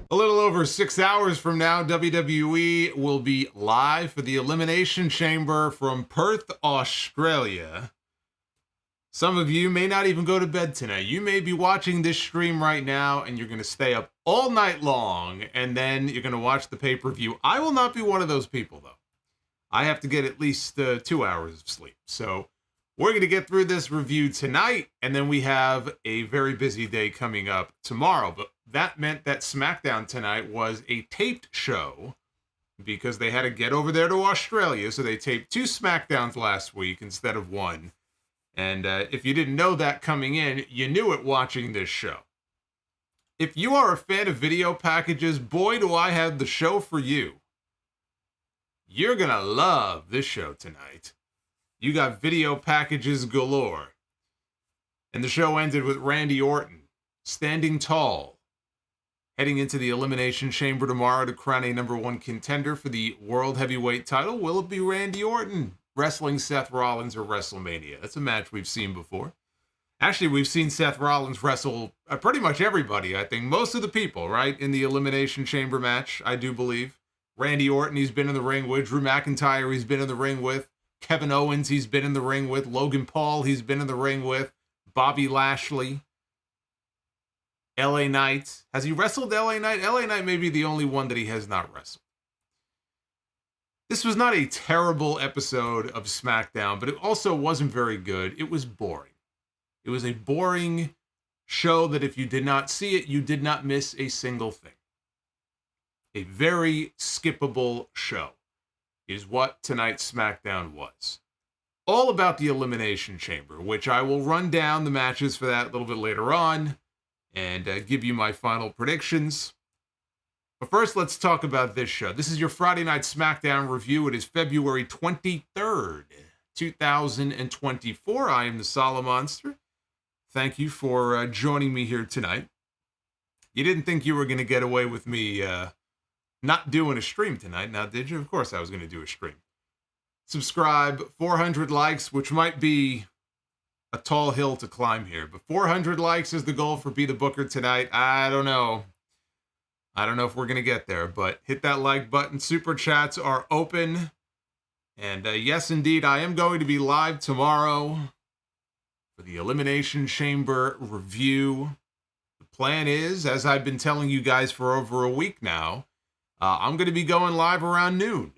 A little over 6 hours from now, WWE will be live for the Elimination Chamber from Perth, Australia. Some of you may not even go to bed tonight. You may be watching this stream right now, and you're going to stay up all night long, and then you're going to watch the pay-per-view. I will not be one of those people, though. I have to get at least 2 hours of sleep. So we're going to get through this review tonight, and then we have a very busy day coming up tomorrow. But that meant that SmackDown tonight was a taped show because they had to get over there to Australia, so they taped 2 SmackDowns last week instead of 1. And if you didn't know that coming in, you knew it watching this show. If you are a fan of video packages, boy, do I have the show for you. You're going to love this show tonight. You got video packages galore. And the show ended with Randy Orton standing tall, heading into the Elimination Chamber tomorrow to crown a #1 contender for the World Heavyweight title. Will it be Randy Orton wrestling Seth Rollins or WrestleMania? That's a match we've seen before. Actually, we've seen Seth Rollins wrestle pretty much everybody, I think. Most of the people, right, in the Elimination Chamber match, I do believe. Randy Orton, he's been in the ring with. Drew McIntyre, he's been in the ring with. Kevin Owens, he's been in the ring with. Logan Paul, he's been in the ring with. Bobby Lashley. LA Knight. Has he wrestled LA Knight? LA Knight may be the only one that he has not wrestled. This was not a terrible episode of SmackDown, but it also wasn't very good. It was boring. It was a boring show that if you did not see it, you did not miss a single thing. A very skippable show is what tonight's SmackDown was. All about the Elimination Chamber, which I will run down the matches for that a little bit later on and give you my final predictions. But first, let's talk about this show. This is your Friday Night SmackDown review. It is February 23rd, 2024. I am the Solomonster. Thank you for joining me here tonight. You didn't think you were going to get away with me not doing a stream tonight, now did you? Of course I was going to do a stream. Subscribe, 400 likes, which might be a tall hill to climb here. But 400 likes is the goal for Be the Booker tonight. I don't know. I don't know if we're going to get there, but hit that like button. Super chats are open. And yes, indeed, I am going to be live tomorrow for the Elimination Chamber review. The plan is, as I've been telling you guys for over a week now, I'm going to be going live around noon.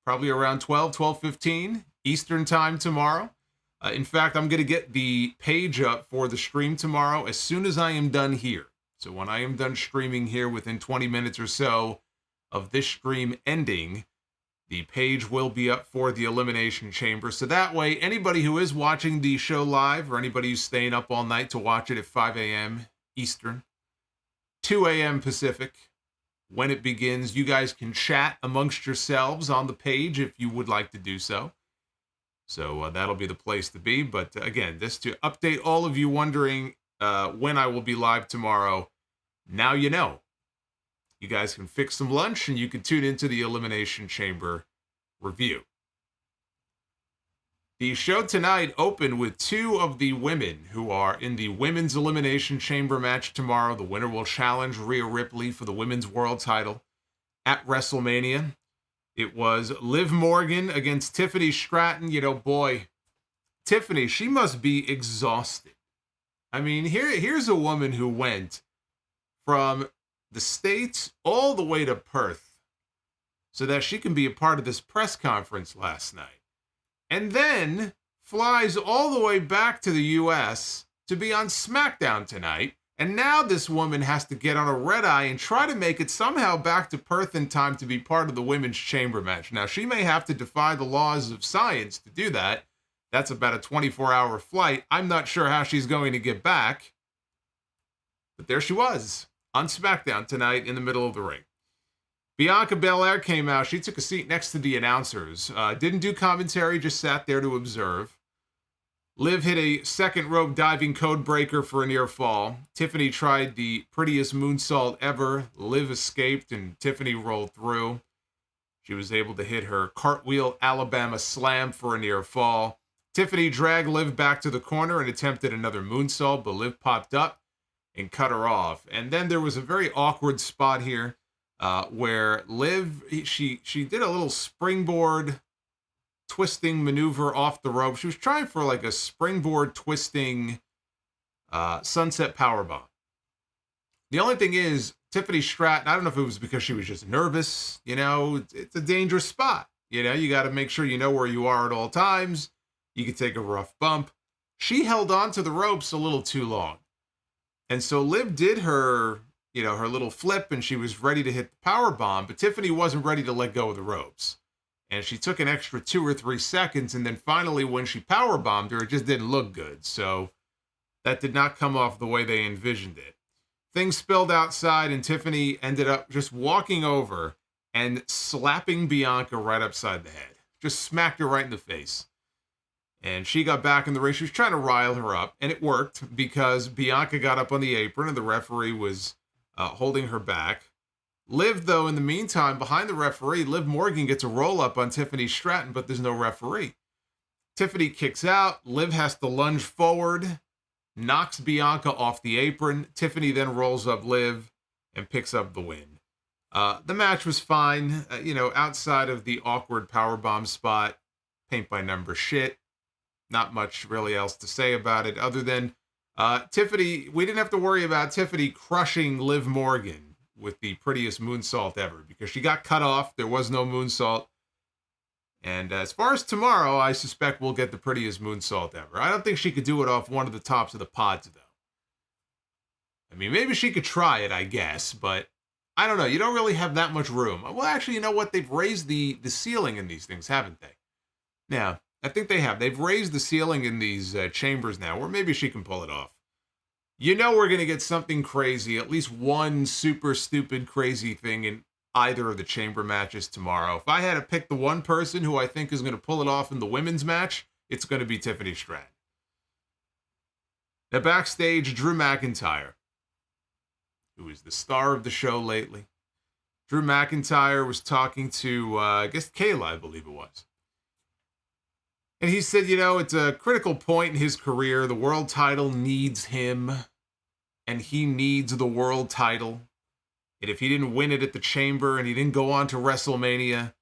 Probably around 12:15 Eastern time tomorrow. In fact, I'm going to get the page up for the stream tomorrow as soon as I am done here. So when I am done streaming here within 20 minutes or so of this stream ending, the page will be up for the Elimination Chamber. So that way, anybody who is watching the show live or anybody who's staying up all night to watch it at 5 a.m. Eastern, 2 a.m. Pacific, when it begins, you guys can chat amongst yourselves on the page if you would like to do so. So that'll be the place to be. But again, this to update all of you wondering when I will be live tomorrow. Now you know. You guys can fix some lunch and you can tune into the Elimination Chamber review. The show tonight opened with two of the women who are in the Women's Elimination Chamber match tomorrow. The winner will challenge Rhea Ripley for the Women's World title at WrestleMania. It was Liv Morgan against Tiffany Stratton. You know, boy, Tiffany, she must be exhausted. I mean, here's a woman who went from the States all the way to Perth so that she can be a part of this press conference last night. And then flies all the way back to the U.S. to be on SmackDown tonight. And now this woman has to get on a red eye and try to make it somehow back to Perth in time to be part of the Women's Chamber match. Now, she may have to defy the laws of science to do that. That's about a 24-hour flight. I'm not sure how she's going to get back. But there she was on SmackDown tonight in the middle of the ring. Bianca Belair came out. She took a seat next to the announcers. Didn't do commentary, just sat there to observe. Liv hit a second rope diving code breaker for a near fall. Tiffany tried the prettiest moonsault ever. Liv escaped and Tiffany rolled through. She was able to hit her cartwheel Alabama slam for a near fall. Tiffany dragged Liv back to the corner and attempted another moonsault, but Liv popped up and cut her off. And then there was a very awkward spot here where Liv, she did a little springboard twisting maneuver off the rope. She was trying for like a springboard twisting sunset powerbomb. The only thing is, Tiffany Stratton, I don't know if it was because she was just nervous, you know, it's a dangerous spot. You know, you got to make sure you know where you are at all times. You could take a rough bump. She held on to the ropes a little too long. And so Liv did her, you know, her little flip and she was ready to hit the powerbomb, but Tiffany wasn't ready to let go of the ropes. And she took an extra 2 or 3 seconds, and then finally when she powerbombed her, it just didn't look good. So that did not come off the way they envisioned it. Things spilled outside, and Tiffany ended up just walking over and slapping Bianca right upside the head. Just smacked her right in the face. And she got back in the ring. She was trying to rile her up, and it worked because Bianca got up on the apron, and the referee was holding her back. Liv, though, in the meantime, behind the referee, Liv Morgan gets a roll-up on Tiffany Stratton, but there's no referee. Tiffany kicks out. Liv has to lunge forward, knocks Bianca off the apron. Tiffany then rolls up Liv and picks up the win. The match was fine, you know, outside of the awkward powerbomb spot, paint-by-number shit. Not much really else to say about it other than Tiffany, we didn't have to worry about Tiffany crushing Liv Morgan with the prettiest moonsault ever because she got cut off. There was no moonsault. And as far as tomorrow, I suspect we'll get the prettiest moonsault ever. I don't think she could do it off one of the tops of the pods, though. I mean, maybe she could try it, I guess, but I don't know. You don't really have that much room. Well, actually, you know what? They've raised the ceiling in these things, haven't they? Yeah, I think they have. They've raised the ceiling in these chambers now, where maybe she can pull it off. You know we're going to get something crazy, at least one super stupid crazy thing in either of the chamber matches tomorrow. If I had to pick the one person who I think is going to pull it off in the women's match, it's going to be Tiffany Stratton. Now backstage, Drew McIntyre, who is the star of the show lately. Drew McIntyre was talking to, I guess, Kayla, I believe it was. And he said, it's a critical point in his career. The world title needs him, and he needs the world title. And if he didn't win it at the Chamber and he didn't go on to WrestleMania,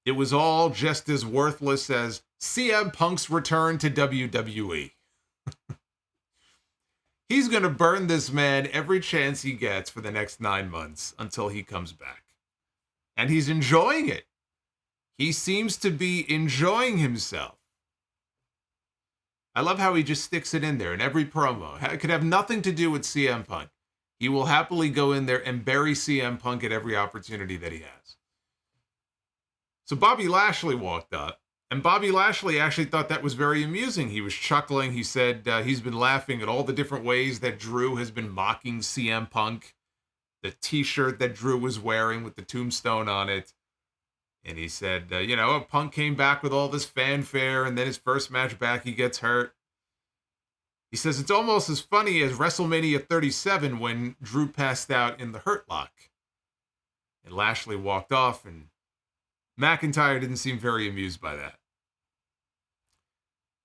it was all just as worthless as CM Punk's return to WWE. He's going to burn this man every chance he gets for the next 9 months until he comes back. And he's enjoying it. He seems to be enjoying himself. I love how he just sticks it in there in every promo. It could have nothing to do with CM Punk. He will happily go in there and bury CM Punk at every opportunity that he has. So Bobby Lashley walked up, and Bobby Lashley actually thought that was very amusing. He was chuckling. He said he's been laughing at all the different ways that Drew has been mocking CM Punk. The t-shirt that Drew was wearing with the tombstone on it. And he said, Punk came back with all this fanfare, and then his first match back, he gets hurt. He says it's almost as funny as WrestleMania 37 when Drew passed out in the Hurt Lock. And Lashley walked off, and McIntyre didn't seem very amused by that.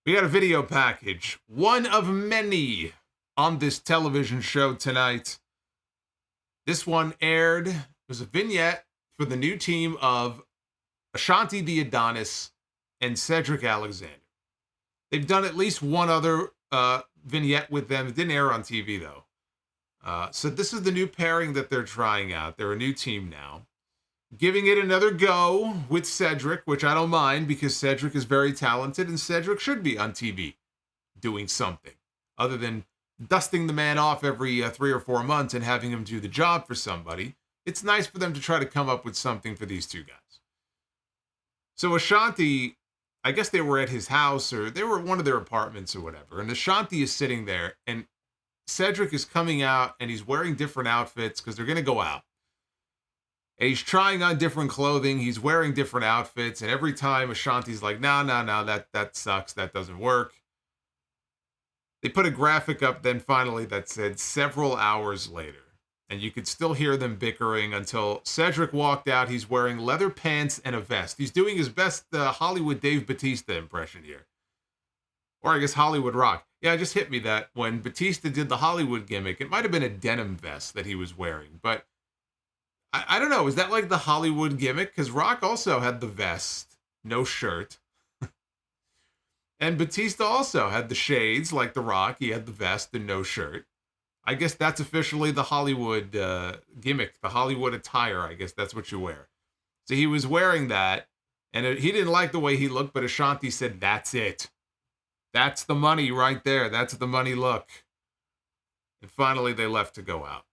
We got a video package, one of many on this television show tonight. This one aired, it was a vignette for the new team of Ashanti the Adonis and Cedric Alexander. They've done at least one other vignette with them. It didn't air on TV, though. So this is the new pairing that they're trying out. They're a new team now. Giving it another go with Cedric, which I don't mind because Cedric is very talented and Cedric should be on TV doing something other than dusting the man off every 3 or 4 months and having him do the job for somebody. It's nice for them to try to come up with something for these two guys. So Ashanti, I guess they were at his house or they were at one of their apartments or whatever. And Ashanti is sitting there and Cedric is coming out and he's wearing different outfits because they're going to go out. And he's trying on different clothing. He's wearing different outfits. And every time Ashanti's like, no, that sucks. That doesn't work. They put a graphic up then finally that said several hours later. And you could still hear them bickering until Cedric walked out. He's wearing leather pants and a vest. He's doing his best Hollywood Dave Bautista impression here. Or I guess Hollywood Rock. Yeah, it just hit me that when Batista did the Hollywood gimmick, it might have been a denim vest that he was wearing. But I don't know. Is that like the Hollywood gimmick? Because Rock also had the vest, no shirt. And Batista also had the shades like The Rock. He had the vest and no shirt. I guess that's officially the Hollywood gimmick, the Hollywood attire. I guess that's what you wear. So he was wearing that, and he didn't like the way he looked, but Ashanti said, that's it. That's the money right there. That's the money look. And finally, they left to go out.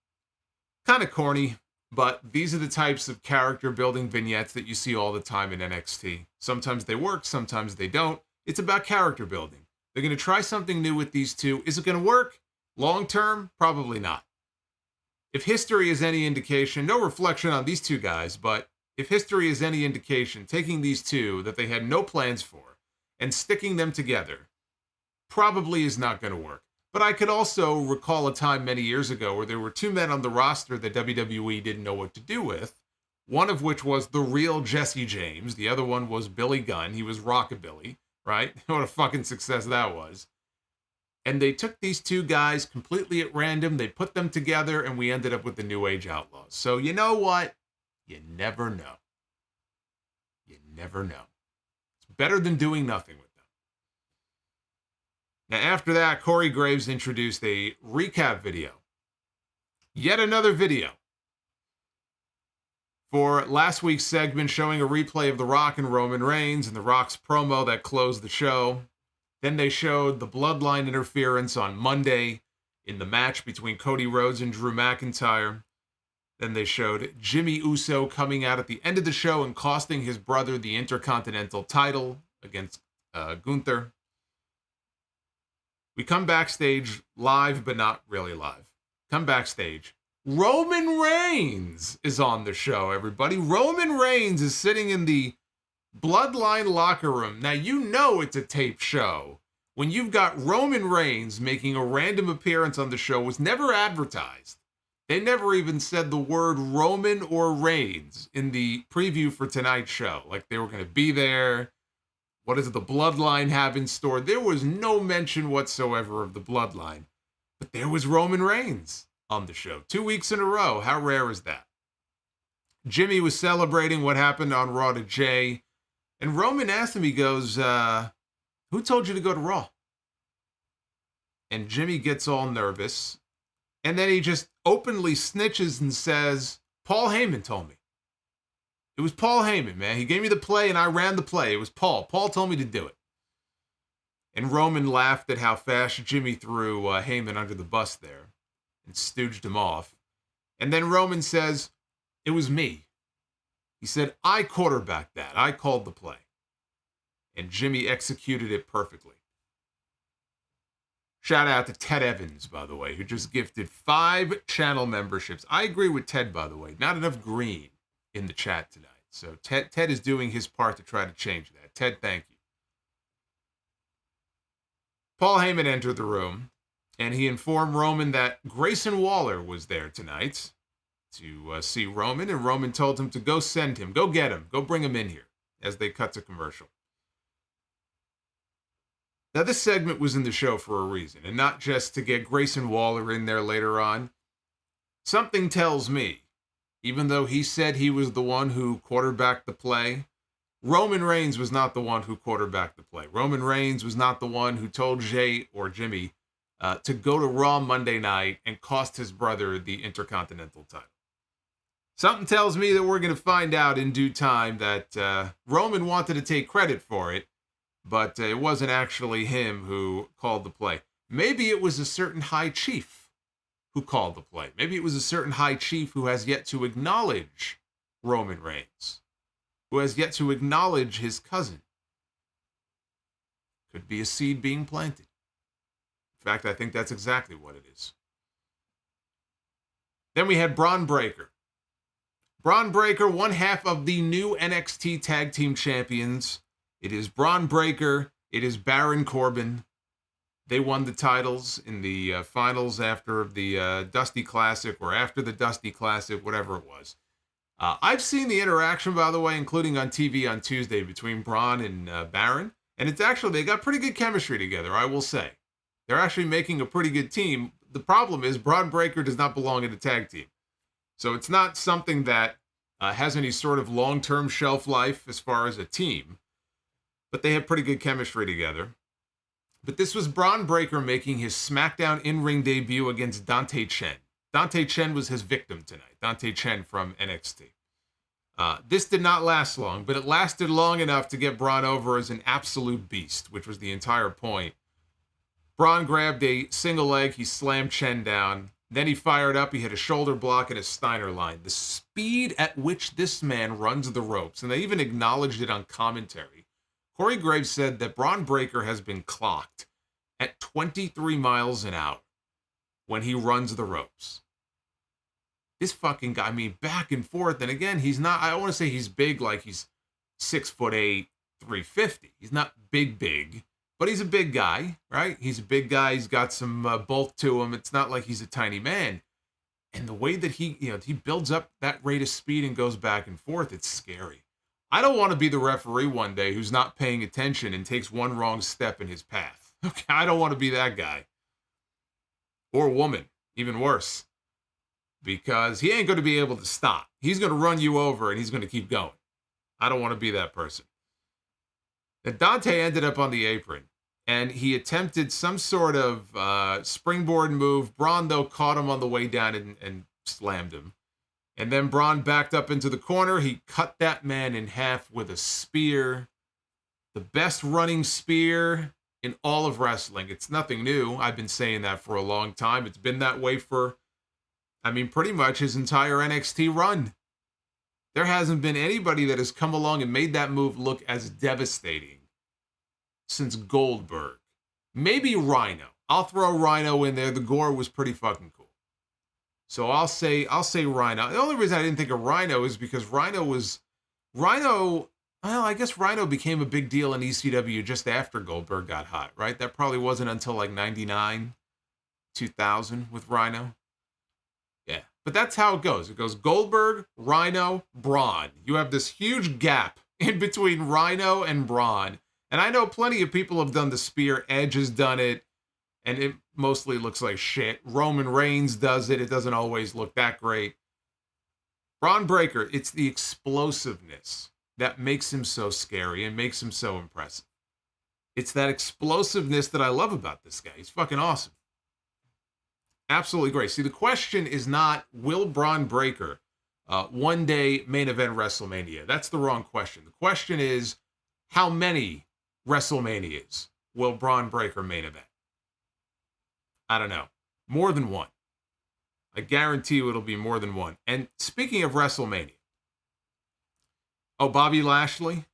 Kind of corny, but these are the types of character building vignettes that you see all the time in NXT. Sometimes they work, sometimes they don't. It's about character building. They're going to try something new with these two. Is it going to work? Long term, probably not. If history is any indication, no reflection on these two guys, but if history is any indication, taking these two that they had no plans for and sticking them together probably is not going to work. But I could also recall a time many years ago where there were two men on the roster that WWE didn't know what to do with, one of which was the real Jesse James. The other one was Billy Gunn. He was Rockabilly, right? What a fucking success that was. And they took these two guys completely at random. They put them together, and we ended up with the New Age Outlaws. So you know what? You never know. You never know. It's better than doing nothing with them. Now, after that, Corey Graves introduced a recap video. Yet another video. For last week's segment showing a replay of The Rock and Roman Reigns and The Rock's promo that closed the show. Then they showed the bloodline interference on Monday in the match between Cody Rhodes and Drew McIntyre. Then they showed Jimmy Uso coming out at the end of the show and costing his brother the Intercontinental title against Gunther. We come backstage live, but not really live. Come backstage. Roman Reigns is on the show, everybody. Roman Reigns is sitting in the Bloodline locker room. Now, you know it's a tape show when you've got Roman Reigns making a random appearance on the show. Was never advertised. They never even said the word Roman or Reigns in the preview for tonight's show. Like they were going to be there. What does the Bloodline have in store? There was no mention whatsoever of the Bloodline. But there was Roman Reigns on the show. 2 weeks in a row. How rare is that? Jimmy was celebrating what happened on Raw to Jay. And Roman asked him, he goes, who told you to go to Raw? And Jimmy gets all nervous. And then he just openly snitches and says, Paul Heyman told me. It was Paul Heyman, man. He gave me the play and I ran the play. It was Paul. Paul told me to do it. And Roman laughed at how fast Jimmy threw Heyman under the bus there and stooged him off. And then Roman says, it was me. He said, I quarterbacked that. I called the play. And Jimmy executed it perfectly. Shout out to Ted Evans, by the way, who just gifted 5 channel memberships. I agree with Ted, by the way. Not enough green in the chat tonight. So Ted is doing his part to try to change that. Ted, thank you. Paul Heyman entered the room, and he informed Roman that Grayson Waller was there tonight to see Roman, and Roman told him to go send him, go get him, go bring him in here, as they cut to commercial. Now, this segment was in the show for a reason, and not just to get Grayson Waller in there later on. Something tells me, even though he said he was the one who quarterbacked the play, Roman Reigns was not the one who quarterbacked the play. Roman Reigns was not the one who told Jay or Jimmy to go to Raw Monday night and cost his brother the Intercontinental title. Something tells me that we're going to find out in due time that Roman wanted to take credit for it, but it wasn't actually him who called the play. Maybe it was a certain high chief who called the play. Maybe it was a certain high chief who has yet to acknowledge Roman Reigns, who has yet to acknowledge his cousin. Could be a seed being planted. In fact, I think that's exactly what it is. Then we had Bron Breakker. Bron Breakker, one half of the new NXT Tag Team Champions. It is Bron Breakker. It is Baron Corbin. They won the titles in the finals after the Dusty Classic, or after the Dusty Classic, whatever it was. I've seen the interaction, by the way, including on TV on Tuesday between Bron and Baron. And it's actually, they got pretty good chemistry together, I will say. They're actually making a pretty good team. The problem is Bron Breakker does not belong in a tag team. So it's not something that has any sort of long-term shelf life as far as a team. But they have pretty good chemistry together. But this was Bron Breakker making his SmackDown in-ring debut against Dante Chen. Dante Chen was his victim tonight. Dante Chen from NXT. This did not last long, but it lasted long enough to get Bron over as an absolute beast, which was the entire point. Bron grabbed a single leg. He slammed Chen down. Then he fired up. He hit a shoulder block and a Steiner line. The speed at which this man runs the ropes, and they even acknowledged it on commentary. Corey Graves said that Bron Breakker has been clocked at 23 miles an hour when he runs the ropes. This fucking guy, I mean, back and forth. And again, he's not, I don't want to say he's big like he's 6'8", 350. He's not big, but he's a big guy, right? He's a big guy. He's got some bulk to him. It's not like he's a tiny man. And the way that he builds up that rate of speed and goes back and forth, it's scary. I don't want to be the referee one day who's not paying attention and takes one wrong step in his path. Okay, I don't want to be that guy. Or woman, even worse. Because he ain't going to be able to stop. He's going to run you over and he's going to keep going. I don't want to be that person. Now, Dante ended up on the apron and he attempted some sort of springboard move. Bron, though, caught him on the way down and slammed him. And then Bron backed up into the corner. He cut that man in half with a spear. The best running spear in all of wrestling. It's nothing new. I've been saying that for a long time. It's been that way for, pretty much his entire NXT run. There hasn't been anybody that has come along and made that move look as devastating since Goldberg. Maybe Rhino. I'll throw Rhino in there. The gore was pretty fucking cool. So I'll say Rhino. The only reason I didn't think of Rhino is because well, I guess Rhino became a big deal in ECW just after Goldberg got hot, right? That probably wasn't until like 99, 2000 with Rhino. Yeah, but that's how it goes. It goes Goldberg, Rhino, Bron. You have this huge gap in between Rhino and Bron, And I know plenty of people have done the spear. Edge has done it, and it mostly looks like shit. Roman Reigns does it. It doesn't always look that great. Bron Breakker, it's the explosiveness that makes him so scary and makes him so impressive. It's that explosiveness that I love about this guy. He's fucking awesome. Absolutely great. See, the question is not, will Bron Breakker one day main event WrestleMania? That's the wrong question. The question is, how many WrestleManias will Bron Breakker main event? I don't know. More than one. I guarantee you it'll be more than one. And speaking of WrestleMania. Oh, Bobby Lashley?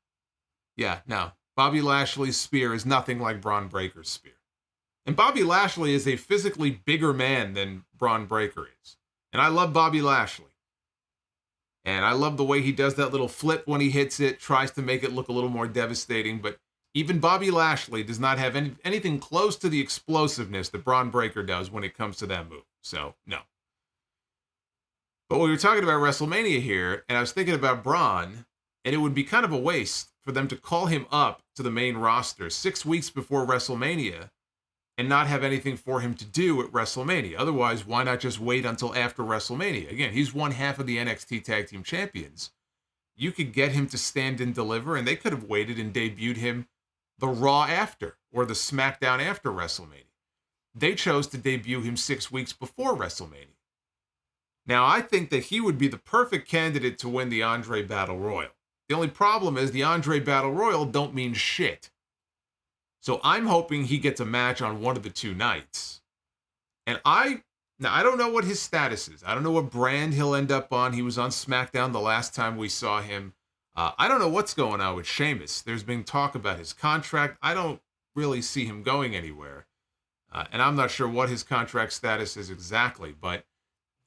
Yeah, no. Bobby Lashley's spear is nothing like Bron Breakker's spear. And Bobby Lashley is a physically bigger man than Bron Breakker is. And I love Bobby Lashley. And I love the way he does that little flip when he hits it, tries to make it look a little more devastating. But even Bobby Lashley does not have anything close to the explosiveness that Bron Breakker does when it comes to that move. So, no. But we were talking about WrestleMania here, and I was thinking about Bron, and it would be kind of a waste for them to call him up to the main roster 6 weeks before WrestleMania and not have anything for him to do at WrestleMania. Otherwise, why not just wait until after WrestleMania? Again, he's one half of the NXT Tag Team Champions. You could get him to stand and deliver, and they could have waited and debuted him the Raw after or the SmackDown after WrestleMania. They chose to debut him 6 weeks before WrestleMania. Now, I think that he would be the perfect candidate to win the Andre Battle Royal. The only problem is the Andre Battle Royal don't mean shit. So I'm hoping he gets a match on one of the two nights. And I don't know what his status is. I don't know what brand he'll end up on. He was on SmackDown the last time we saw him. I don't know what's going on with Sheamus. There's been talk about his contract. I don't really see him going anywhere. And I'm not sure what his contract status is exactly. But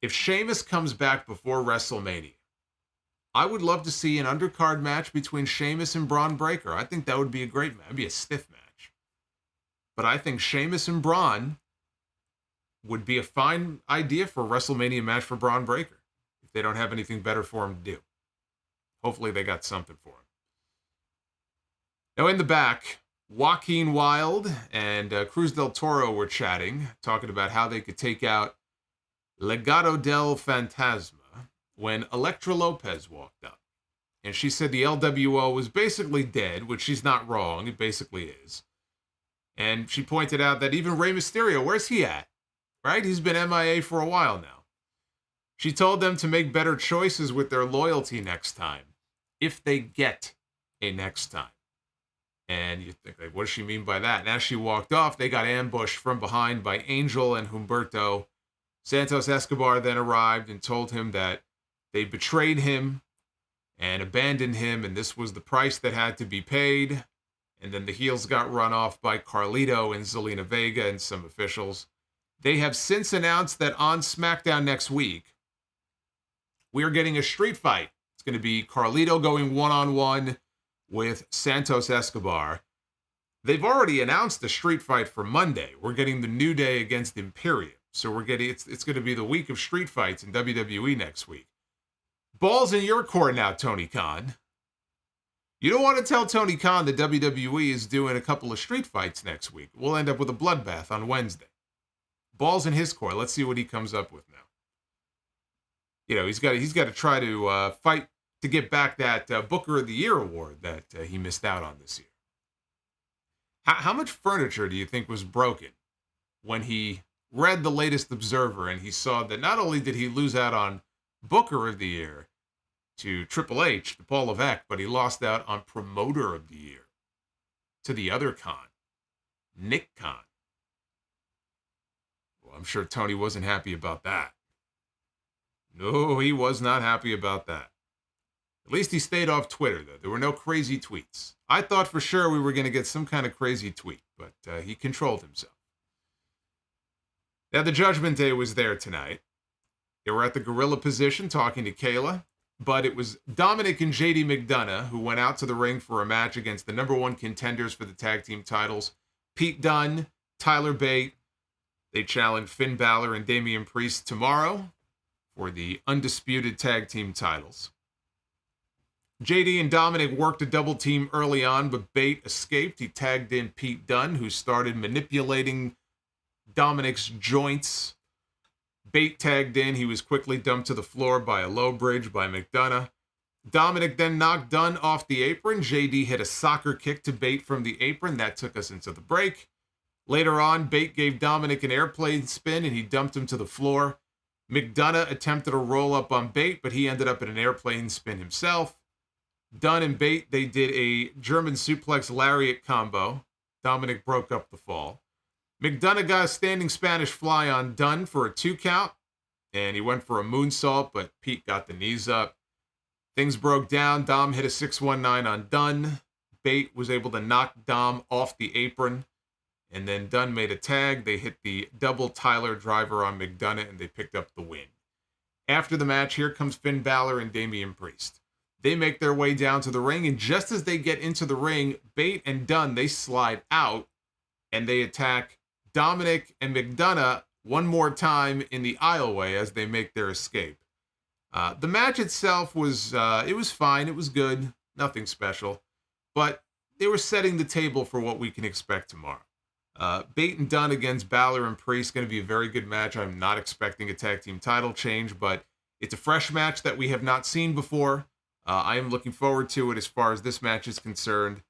if Sheamus comes back before WrestleMania, I would love to see an undercard match between Sheamus and Bron Breakker. I think that would be a great match. It'd be a stiff match. But I think Sheamus and Bron would be a fine idea for a WrestleMania match for Bron Breakker if they don't have anything better for him to do. Hopefully they got something for him. Now in the back, Joaquin Wilde and Cruz del Toro were chatting, talking about how they could take out Legado del Fantasma when Elektra Lopez walked up. And she said the LWO was basically dead, which she's not wrong. It basically is. And she pointed out that even Rey Mysterio, where's he at? Right? He's been MIA for a while now. She told them to make better choices with their loyalty next time, if they get a next time. And you think, like, what does she mean by that? And as she walked off, they got ambushed from behind by Angel and Humberto. Santos Escobar then arrived and told him that they betrayed him and abandoned him, and this was the price that had to be paid. And then the heels got run off by Carlito and Zelina Vega and some officials. They have since announced that on SmackDown next week, we are getting a street fight. It's going to be Carlito going one-on-one with Santos Escobar. They've already announced the street fight for Monday. We're getting the New Day against Imperium. So we're getting it's going to be the week of street fights in WWE next week. Ball's in your court now, Tony Khan. You don't want to tell Tony Khan that WWE is doing a couple of street fights next week. We'll end up with a bloodbath on Wednesday. Ball's in his court. Let's see what he comes up with now. You know, he's got to try to fight to get back that Booker of the Year award that he missed out on this year. How much furniture do you think was broken when he read the latest Observer and he saw that not only did he lose out on Booker of the Year to Triple H, to Paul Levesque, but he lost out on Promoter of the Year to the other Khan, Nick Khan. Well, I'm sure Tony wasn't happy about that. No, he was not happy about that. At least he stayed off Twitter, though. There were no crazy tweets. I thought for sure we were going to get some kind of crazy tweet, but he controlled himself. Now, the Judgment Day was there tonight. They were at the gorilla position talking to Kayla, but it was Dominik and JD McDonagh who went out to the ring for a match against the number one contenders for the tag team titles, Pete Dunne, Tyler Bate. They challenge Finn Balor and Damian Priest tomorrow for the undisputed tag team titles. JD and Dominik worked a double team early on, but Bate escaped. He tagged in Pete Dunne, who started manipulating Dominik's joints. Bate tagged in. He was quickly dumped to the floor by a low bridge by McDonagh. Dominik then knocked Dunne off the apron. JD hit a soccer kick to Bate from the apron. That took us into the break. Later on, Bate gave Dominik an airplane spin, and he dumped him to the floor. McDonagh attempted a roll-up on Bate, but he ended up in an airplane spin himself. Dunne and Bate, they did a German suplex lariat combo. Dominik broke up the fall. McDonagh got a standing Spanish fly on Dunne for a 2 count, and he went for a moonsault, but Pete got the knees up. Things broke down. Dom hit a 619 on Dunne. Bate was able to knock Dom off the apron, and then Dunne made a tag. They hit the double Tyler driver on McDonagh, and they picked up the win. After the match, here comes Finn Balor and Damian Priest. They make their way down to the ring, and just as they get into the ring, Bate and Dunne, they slide out, and they attack Dominik and McDonagh one more time in the aisleway as they make their escape. The match itself was, it was fine. It was good. Nothing special. But they were setting the table for what we can expect tomorrow. Bate and Dunne against Balor and Priest, going to be a very good match. I'm not expecting a tag team title change, but it's a fresh match that we have not seen before. I am looking forward to it as far as this match is concerned.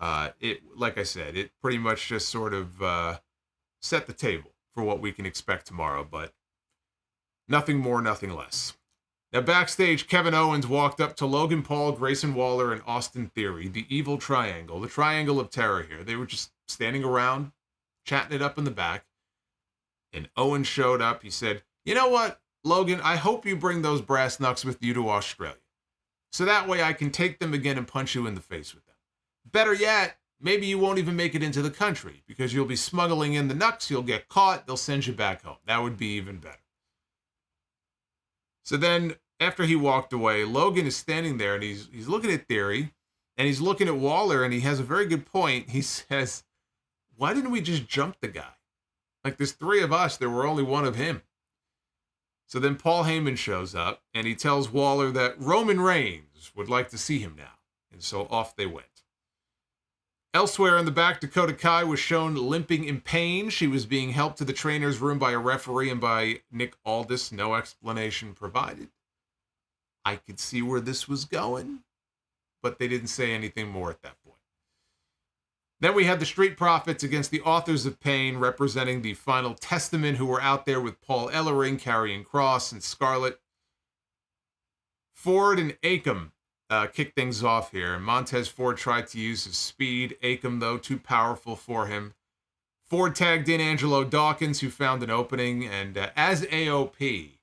Like I said, it pretty much just sort of set the table for what we can expect tomorrow, but nothing more, nothing less. Now, backstage, Kevin Owens walked up to Logan Paul, Grayson Waller, and Austin Theory, the evil triangle, the triangle of terror here. They were just standing around, chatting it up in the back, and Owens showed up. He said, "You know what, Logan, I hope you bring those brass knucks with you to Australia, so that way I can take them again and punch you in the face with them. Better yet, maybe you won't even make it into the country because you'll be smuggling in the knucks, you'll get caught, they'll send you back home. That would be even better." So then, after he walked away, Logan is standing there, and he's looking at Theory, and he's looking at Waller, and he has a very good point. He says, "Why didn't we just jump the guy? Like, there's 3 of us, there were only 1 of him." So then Paul Heyman shows up, and he tells Waller that Roman Reigns would like to see him now. And so off they went. Elsewhere in the back, Dakota Kai was shown limping in pain. She was being helped to the trainer's room by a referee and by Nick Aldis. No explanation provided. I could see where this was going, but they didn't say anything more at that point. Then we had the Street Profits against the Authors of Pain, representing the Final Testament, who were out there with Paul Ellering, Karrion Kross, and Scarlett. Ford and Akam kicked things off here. Montez Ford tried to use his speed. Akam, though, too powerful for him. Ford tagged in Angelo Dawkins, who found an opening, and as AOP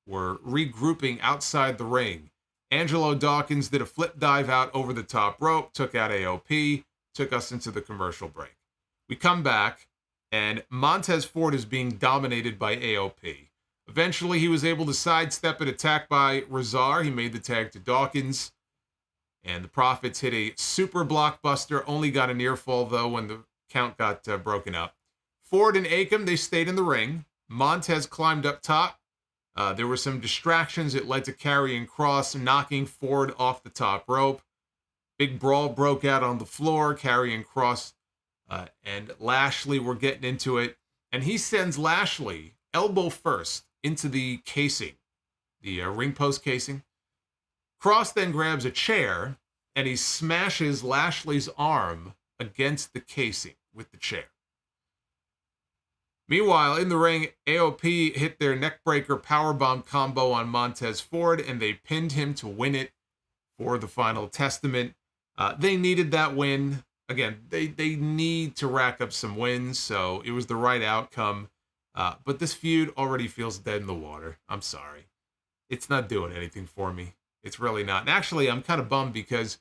were regrouping outside the ring, Angelo Dawkins did a flip dive out over the top rope, took out AOP, took us into the commercial break. We come back, and Montez Ford is being dominated by AOP. Eventually, he was able to sidestep an attack by Razar. He made the tag to Dawkins, and the Profits hit a super blockbuster, only got a near fall, though, when the count got broken up. Ford and Akam, they stayed in the ring. Montez climbed up top. There were some distractions. It led to Karrion Kross knocking Ford off the top rope. Big brawl broke out on the floor. Karrion Kross and Lashley were getting into it. And he sends Lashley elbow first into the casing, the ring post casing. Kross then grabs a chair and he smashes Lashley's arm against the casing with the chair. Meanwhile, in the ring, AOP hit their neckbreaker powerbomb combo on Montez Ford, and they pinned him to win it for the Final Testament. They needed that win. Again, they need to rack up some wins, so it was the right outcome. But this feud already feels dead in the water. I'm sorry. It's not doing anything for me. It's really not. And actually, I'm kind of bummed because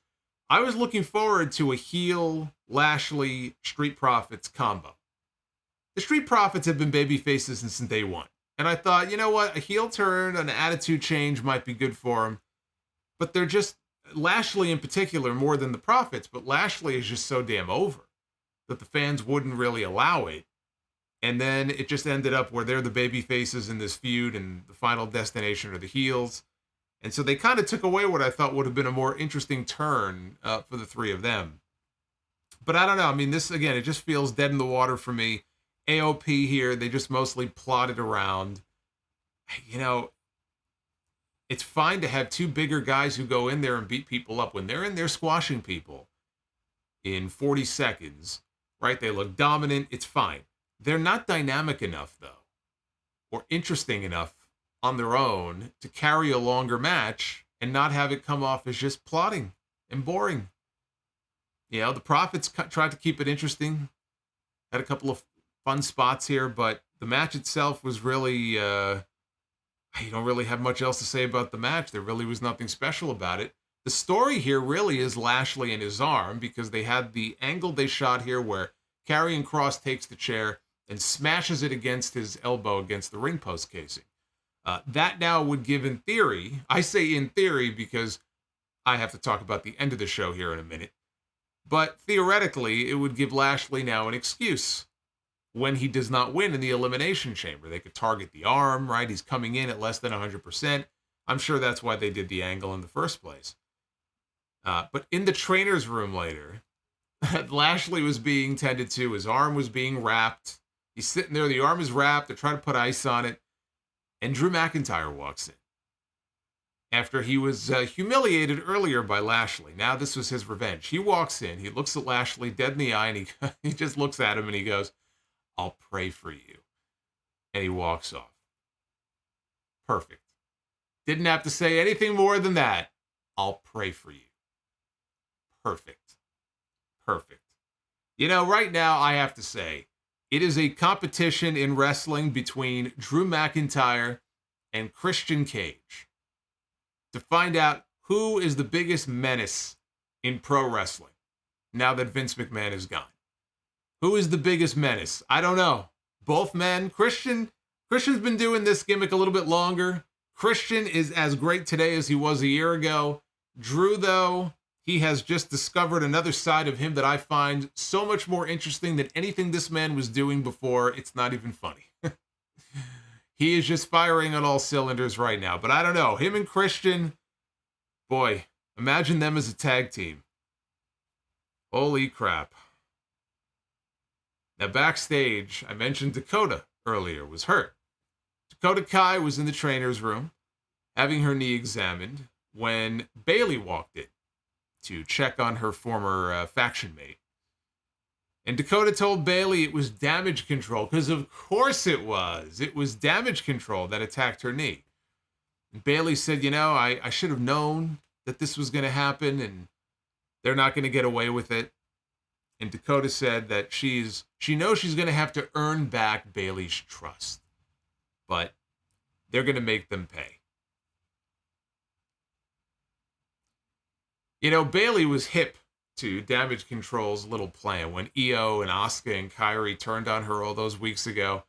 I was looking forward to a heel Lashley Street Profits combo. The Street Profits have been baby faces since day one. And I thought, you know what? A heel turn, an attitude change might be good for them. But they're just, Lashley in particular, more than the Profits, but Lashley is just so damn over that the fans wouldn't really allow it. And then it just ended up where they're the baby faces in this feud and the final destination are the heels. And so they kind of took away what I thought would have been a more interesting turn for the three of them. But I don't know. I mean, this, again, it just feels dead in the water for me. AOP here, they just mostly plotted around. You know, it's fine to have two bigger guys who go in there and beat people up. When they're in there squashing people in 40 seconds, right? They look dominant. It's fine. They're not dynamic enough, though, or interesting enough on their own to carry a longer match and not have it come off as just plotting and boring. You know, the Profits tried to keep it interesting. Had a couple of fun spots here, but the match itself was really, you don't really have much else to say about the match. There really was nothing special about it. The story here really is Lashley and his arm, because they had the angle they shot here where Karrion Kross takes the chair and smashes it against his elbow against the ring post casing. That now would give, in theory, I say in theory because I have to talk about the end of the show here in a minute, but theoretically, it would give Lashley now an excuse when he does not win in the Elimination Chamber. They could target the arm, right? He's coming in at less than 100%. I'm sure that's why they did the angle in the first place. But in the trainer's room later, Lashley was being tended to. His arm was being wrapped. He's sitting there. The arm is wrapped. They're trying to put ice on it. And Drew McIntyre walks in. After he was humiliated earlier by Lashley. Now this was his revenge. He walks in. He looks at Lashley dead in the eye, and he just looks at him and he goes, "I'll pray for you." And he walks off. Perfect. Didn't have to say anything more than that. "I'll pray for you." Perfect. Perfect. You know, right now I have to say, it is a competition in wrestling between Drew McIntyre and Christian Cage to find out who is the biggest menace in pro wrestling now that Vince McMahon is gone. Who is the biggest menace? I don't know. Both men. Christian's been doing this gimmick a little bit longer. Christian is as great today as he was a year ago. Drew, though, he has just discovered another side of him that I find so much more interesting than anything this man was doing before. It's not even funny. He is just firing on all cylinders right now. But I don't know. Him and Christian, boy, imagine them as a tag team. Holy crap. Now, backstage, I mentioned Dakota earlier was hurt. Dakota Kai was in the trainer's room having her knee examined when Bayley walked in to check on her former faction mate. And Dakota told Bayley it was damage control, because of course it was. It was damage control that attacked her knee. And Bayley said, I should have known that this was going to happen, and they're not going to get away with it. And Dakota said that she knows she's going to have to earn back Bayley's trust, but they're going to make them pay. Bayley was hip to Damage Control's little plan when Io and Asuka and Kairi turned on her all those weeks ago.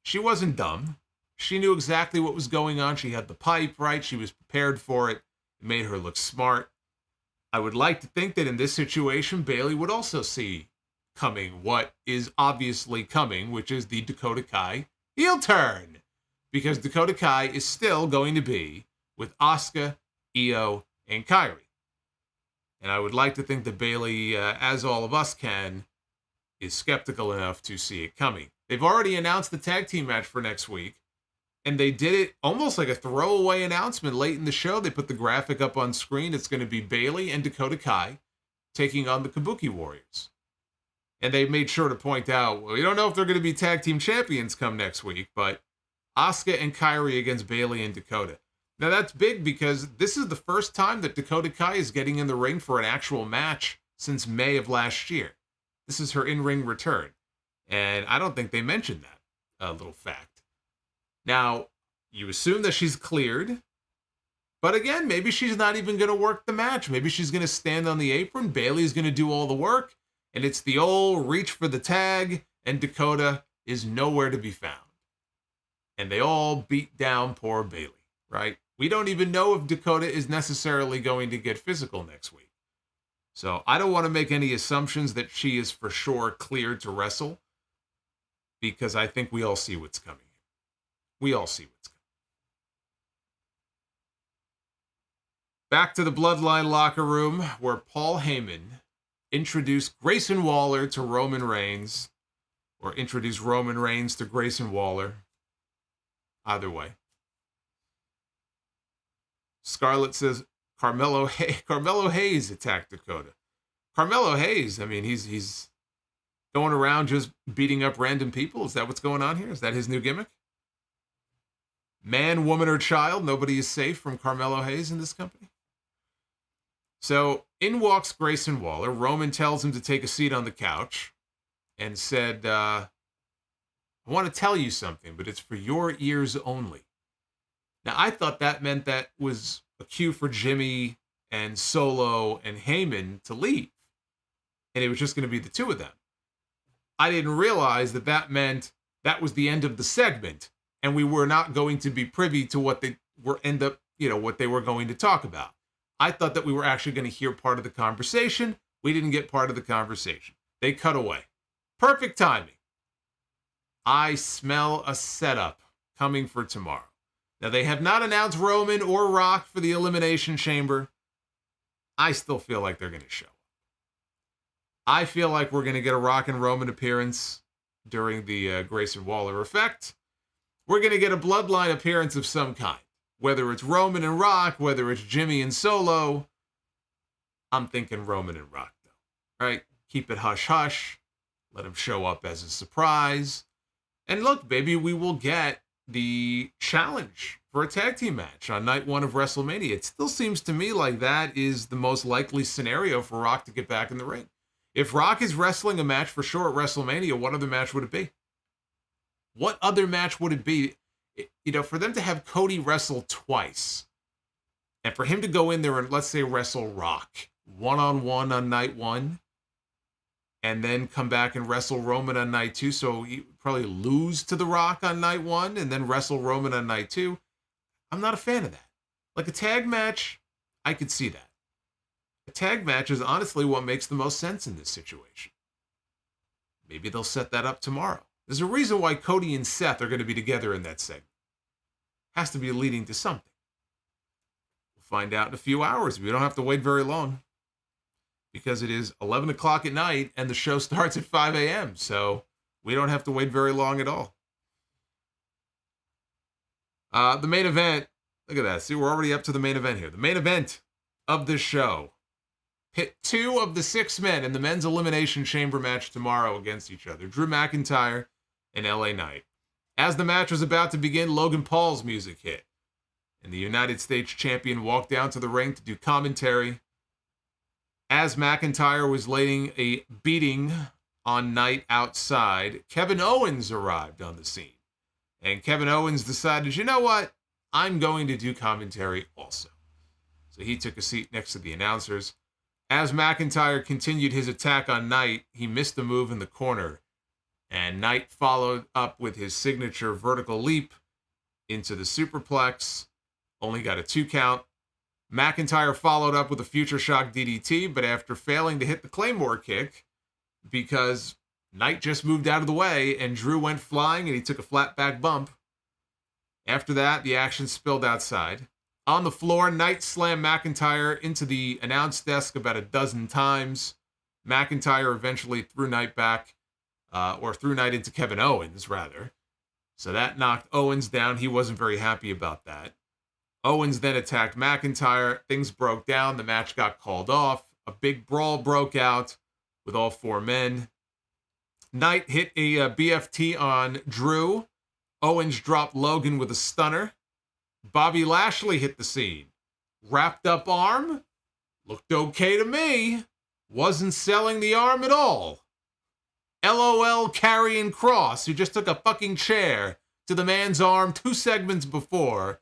She wasn't dumb. She knew exactly what was going on. She had the pipe, right? She was prepared for it. It made her look smart. I would like to think that in this situation, Bayley would also see coming what is obviously coming, which is the Dakota Kai heel turn. Because Dakota Kai is still going to be with Asuka, Io, and Kairi. And I would like to think that Bayley, as all of us can, is skeptical enough to see it coming. They've already announced the tag team match for next week. And they did it almost like a throwaway announcement late in the show. They put the graphic up on screen. It's going to be Bayley and Dakota Kai taking on the Kabuki Warriors. And they made sure to point out, well, we don't know if they're going to be tag team champions come next week, but Asuka and Kairi against Bayley and Dakota. Now that's big because this is the first time that Dakota Kai is getting in the ring for an actual match since May of last year. This is her in-ring return. And I don't think they mentioned that little fact. Now, you assume that she's cleared. But again, maybe she's not even going to work the match. Maybe she's going to stand on the apron. Bayley's going to do all the work. And it's the old reach for the tag. And Dakota is nowhere to be found. And they all beat down poor Bayley, right? We don't even know if Dakota is necessarily going to get physical next week. So I don't want to make any assumptions that she is for sure cleared to wrestle. Because I think we all see what's coming. We all see what's coming. Back to the Bloodline locker room where Paul Heyman introduced Grayson Waller to Roman Reigns, or introduced Roman Reigns to Grayson Waller. Either way. Scarlett says Carmelo Hayes attacked Dakota. Carmelo Hayes, I mean, he's going around just beating up random people. Is that what's going on here? Is that his new gimmick? Man, woman, or child, nobody is safe from Carmelo Hayes in this company. So in walks Grayson Waller. Roman tells him to take a seat on the couch and said, I want to tell you something, but it's for your ears only. Now, I thought that meant that was a cue for Jimmy and Solo and Heyman to leave. And it was just going to be the two of them. I didn't realize that that meant that was the end of the segment, and we were not going to be privy to what they were what they were going to talk about. I thought that we were actually going to hear part of the conversation. We didn't get part of the conversation. They cut away. Perfect timing. I smell a setup coming for tomorrow. Now, they have not announced Roman or Rock for the Elimination Chamber. I still feel like they're going to show up. I feel like we're going to get a Rock and Roman appearance during the Grayson Waller effect. We're going to get a Bloodline appearance of some kind. Whether it's Roman and Rock, whether it's Jimmy and Solo. I'm thinking Roman and Rock, though. Right? Keep it hush-hush. Let them show up as a surprise. And look, baby, we will get the challenge for a tag team match on night one of WrestleMania. It still seems to me like that is the most likely scenario for Rock to get back in the ring. If Rock is wrestling a match for sure at WrestleMania, what other match would it be? What other match would it be? For them to have Cody wrestle twice, and for him to go in there and, let's say, wrestle Rock one-on-one on night one, and then come back and wrestle Roman on night two, so he probably lose to The Rock on night one, and then wrestle Roman on night two. I'm not a fan of that. Like a tag match, I could see that. A tag match is honestly what makes the most sense in this situation. Maybe they'll set that up tomorrow. There's a reason why Cody and Seth are going to be together in that segment. Has to be leading to something. We'll find out in a few hours. We don't have to wait very long. Because it is 11 o'clock at night and the show starts at 5 a.m. So we don't have to wait very long at all. The main event. Look at that. See, we're already up to the main event here. The main event of this show. Pit 2 of the 6 men in the men's Elimination Chamber match tomorrow against each other. Drew McIntyre and LA Knight. As the match was about to begin, Logan Paul's music hit. And the United States champion walked down to the ring to do commentary. As McIntyre was laying a beating on Knight outside, Kevin Owens arrived on the scene. And Kevin Owens decided, you know what? I'm going to do commentary also. So he took a seat next to the announcers. As McIntyre continued his attack on Knight, he missed a move in the corner. And Knight followed up with his signature vertical leap into the superplex. Only got a 2 count. McIntyre followed up with a Future Shock DDT, but after failing to hit the Claymore kick, because Knight just moved out of the way and Drew went flying and he took a flat back bump. After that, the action spilled outside. On the floor, Knight slammed McIntyre into the announce desk about a dozen times. McIntyre eventually threw Knight threw Knight into Kevin Owens, rather. So that knocked Owens down. He wasn't very happy about that. Owens then attacked McIntyre. Things broke down. The match got called off. A big brawl broke out with all 4 men. Knight hit a BFT on Drew. Owens dropped Logan with a stunner. Bobby Lashley hit the scene. Wrapped up arm. Looked okay to me. Wasn't selling the arm at all. LOL Karrion Kross, who just took a fucking chair to the man's arm 2 segments before.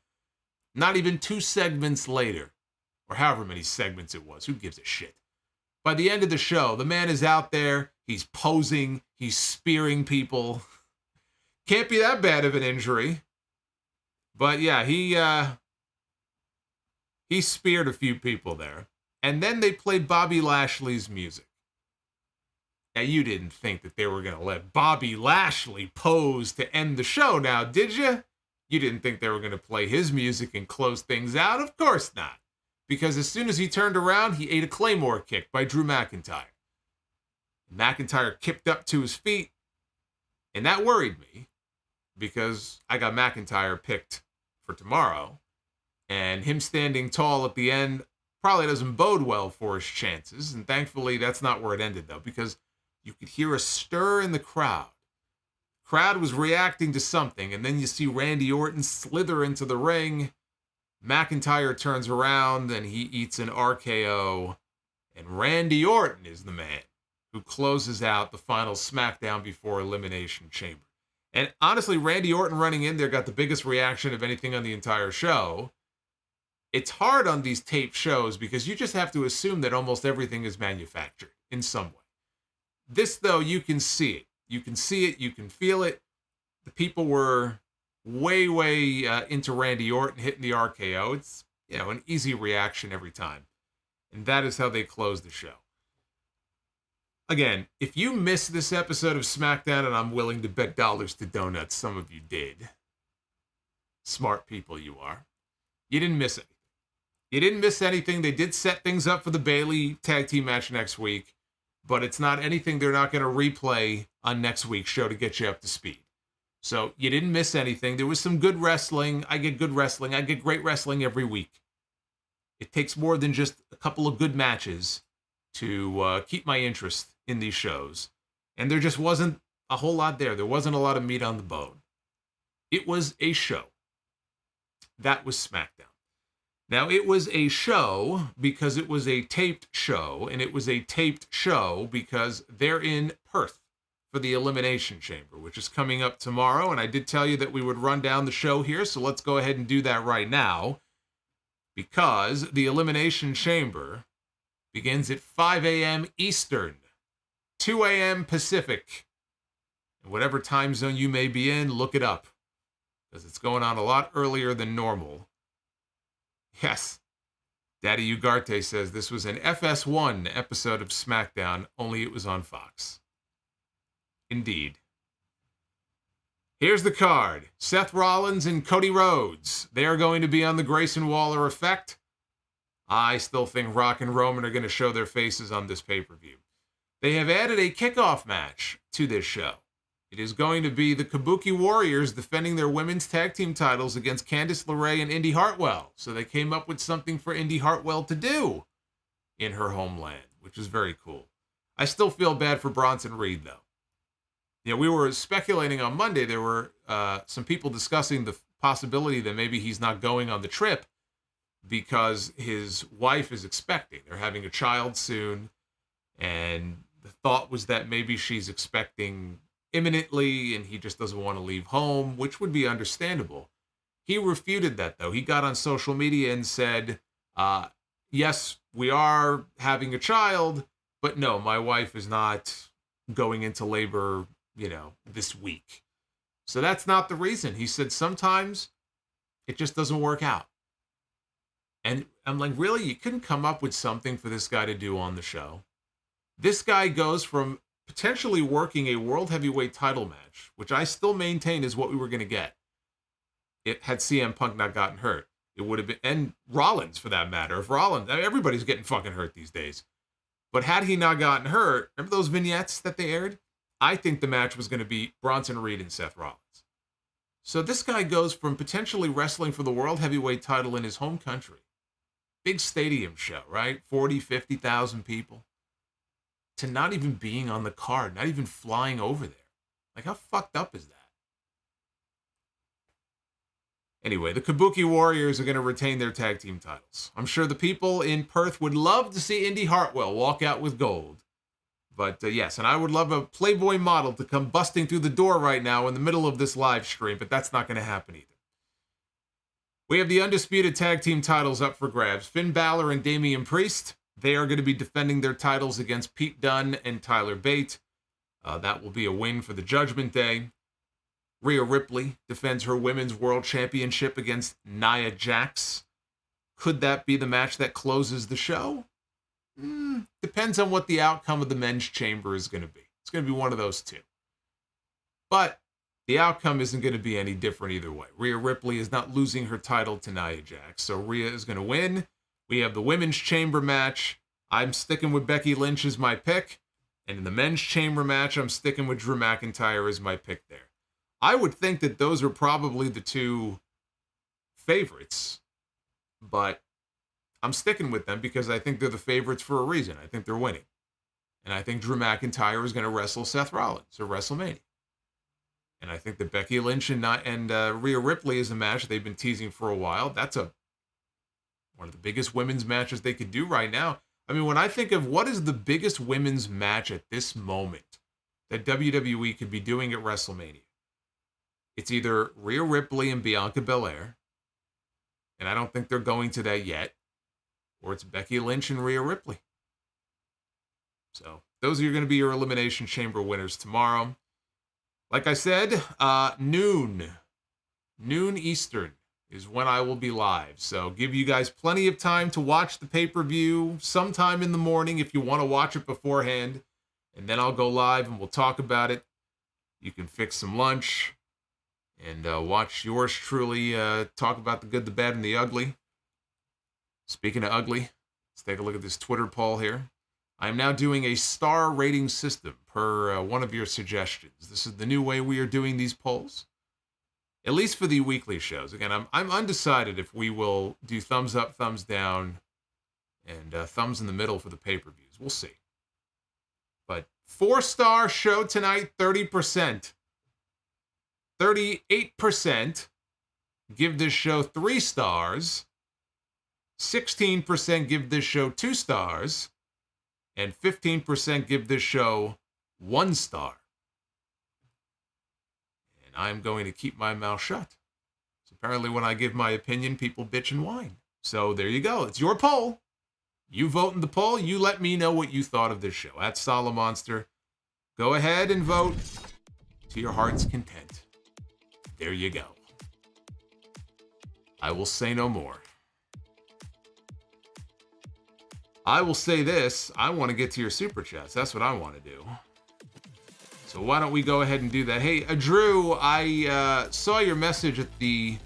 Not even 2 segments later. Or however many segments it was. Who gives a shit? By the end of the show, the man is out there. He's posing. He's spearing people. Can't be that bad of an injury. But yeah, he speared a few people there. And then they played Bobby Lashley's music. Now, you didn't think that they were going to let Bobby Lashley pose to end the show now, did you? You didn't think they were going to play his music and close things out? Of course not. because as soon as he turned around, he ate a Claymore kick by Drew McIntyre. McIntyre kicked up to his feet, and that worried me because I got McIntyre picked for tomorrow, and him standing tall at the end probably doesn't bode well for his chances, and thankfully that's not where it ended, though, because you could hear a stir in the crowd. The crowd was reacting to something, and then you see Randy Orton slither into the ring. McIntyre turns around, and he eats an RKO, and Randy Orton is the man who closes out the final SmackDown before Elimination Chamber. And honestly, Randy Orton running in there got the biggest reaction of anything on the entire show. It's hard on these taped shows because you just have to assume that almost everything is manufactured in some way. This, though, you can see it. You can see it. You can feel it. The people were way into Randy Orton hitting the RKO. It's, an easy reaction every time. And that is how they close the show. Again, if you missed this episode of SmackDown, and I'm willing to bet dollars to donuts, some of you did. Smart people you are. You didn't miss anything. You didn't miss anything. They did set things up for the Bayley tag team match next week, but it's not anything they're not going to replay on next week's show to get you up to speed. So you didn't miss anything. There was some good wrestling. I get good wrestling. I get great wrestling every week. It takes more than just a couple of good matches to keep my interest in these shows. And there just wasn't a whole lot there. There wasn't a lot of meat on the bone. It was a show. That was SmackDown. Now, it was a show because it was a taped show, and it was a taped show because they're in Perth for the Elimination Chamber, which is coming up tomorrow, and I did tell you that we would run down the show here, so let's go ahead and do that right now, because the Elimination Chamber begins at 5 a.m. Eastern, 2 a.m. Pacific, and whatever time zone you may be in, look it up, because it's going on a lot earlier than normal. Yes, Daddy Ugarte says this was an FS1 episode of SmackDown, only it was on Fox. Indeed. Here's the card. Seth Rollins and Cody Rhodes. They are going to be on the Grayson Waller effect. I still think Rock and Roman are going to show their faces on this pay-per-view. They have added a kickoff match to this show. It is going to be the Kabuki Warriors defending their women's tag team titles against Candice LeRae and Indy Hartwell. So they came up with something for Indy Hartwell to do in her homeland, which is very cool. I still feel bad for Bronson Reed, though. We were speculating on Monday. There were some people discussing the possibility that maybe he's not going on the trip because his wife is expecting. They're having a child soon, and the thought was that maybe she's expecting imminently and he just doesn't want to leave home, which would be understandable. He refuted that, though. He got on social media and said, yes, we are having a child, but no, my wife is not going into labor, this week. So that's not the reason. He said sometimes it just doesn't work out. And I'm like, really? You couldn't come up with something for this guy to do on the show? This guy goes from potentially working a world heavyweight title match, which I still maintain is what we were going to get. It had CM Punk not gotten hurt. It would have been, and Rollins for that matter. If Rollins, everybody's getting fucking hurt these days. But had he not gotten hurt, remember those vignettes that they aired? I think the match was going to be Bronson Reed and Seth Rollins. So this guy goes from potentially wrestling for the world heavyweight title in his home country. Big stadium show, right? 40, 50,000 people. To not even being on the card, not even flying over there. Like, how fucked up is that? Anyway, the Kabuki Warriors are going to retain their tag team titles. I'm sure the people in Perth would love to see Indy Hartwell walk out with gold. But yes, and I would love a Playboy model to come busting through the door right now in the middle of this live stream, but that's not going to happen either. We have the undisputed tag team titles up for grabs. Finn Balor and Damian Priest. They are going to be defending their titles against Pete Dunne and Tyler Bate. That will be a win for the Judgment Day. Rhea Ripley defends her Women's World Championship against Nia Jax. Could that be the match that closes the show? Depends on what the outcome of the men's chamber is going to be. It's going to be one of those two. But the outcome isn't going to be any different either way. Rhea Ripley is not losing her title to Nia Jax, so Rhea is going to win. We have the Women's Chamber match. I'm sticking with Becky Lynch as my pick. And in the Men's Chamber match, I'm sticking with Drew McIntyre as my pick there. I would think that those are probably the two favorites. But I'm sticking with them because I think they're the favorites for a reason. I think they're winning. And I think Drew McIntyre is going to wrestle Seth Rollins at WrestleMania. And I think that Becky Lynch and Rhea Ripley is a match they've been teasing for a while. That's one of the biggest women's matches they could do right now. I mean, when I think of what is the biggest women's match at this moment that WWE could be doing at WrestleMania, it's either Rhea Ripley and Bianca Belair, and I don't think they're going to that yet, or it's Becky Lynch and Rhea Ripley. So those are going to be your Elimination Chamber winners tomorrow. Like I said, noon Eastern is when I will be live. So give you guys plenty of time to watch the pay-per-view sometime in the morning if you want to watch it beforehand. And then I'll go live and we'll talk about it. You can fix some lunch and watch yours truly talk about the good, the bad, and the ugly. Speaking of ugly, let's take a look at this Twitter poll here. I am now doing a star rating system per one of your suggestions. This is the new way we are doing these polls. At least for the weekly shows. Again, I'm undecided if we will do thumbs up, thumbs down, and thumbs in the middle for the pay-per-views. We'll see. But 4-star show tonight, 30%. 38% give this show 3 stars. 16% give this show 2 stars. And 15% give this show 1 star. I'm going to keep my mouth shut. So apparently when I give my opinion, people bitch and whine. So there you go. It's your poll. You vote in the poll. You let me know what you thought of this show. At Solomonster. Go ahead and vote to your heart's content. There you go. I will say no more. I will say this. I want to get to your super chats. That's what I want to do. So why don't we go ahead and do that? Hey, Drew, I saw your message at the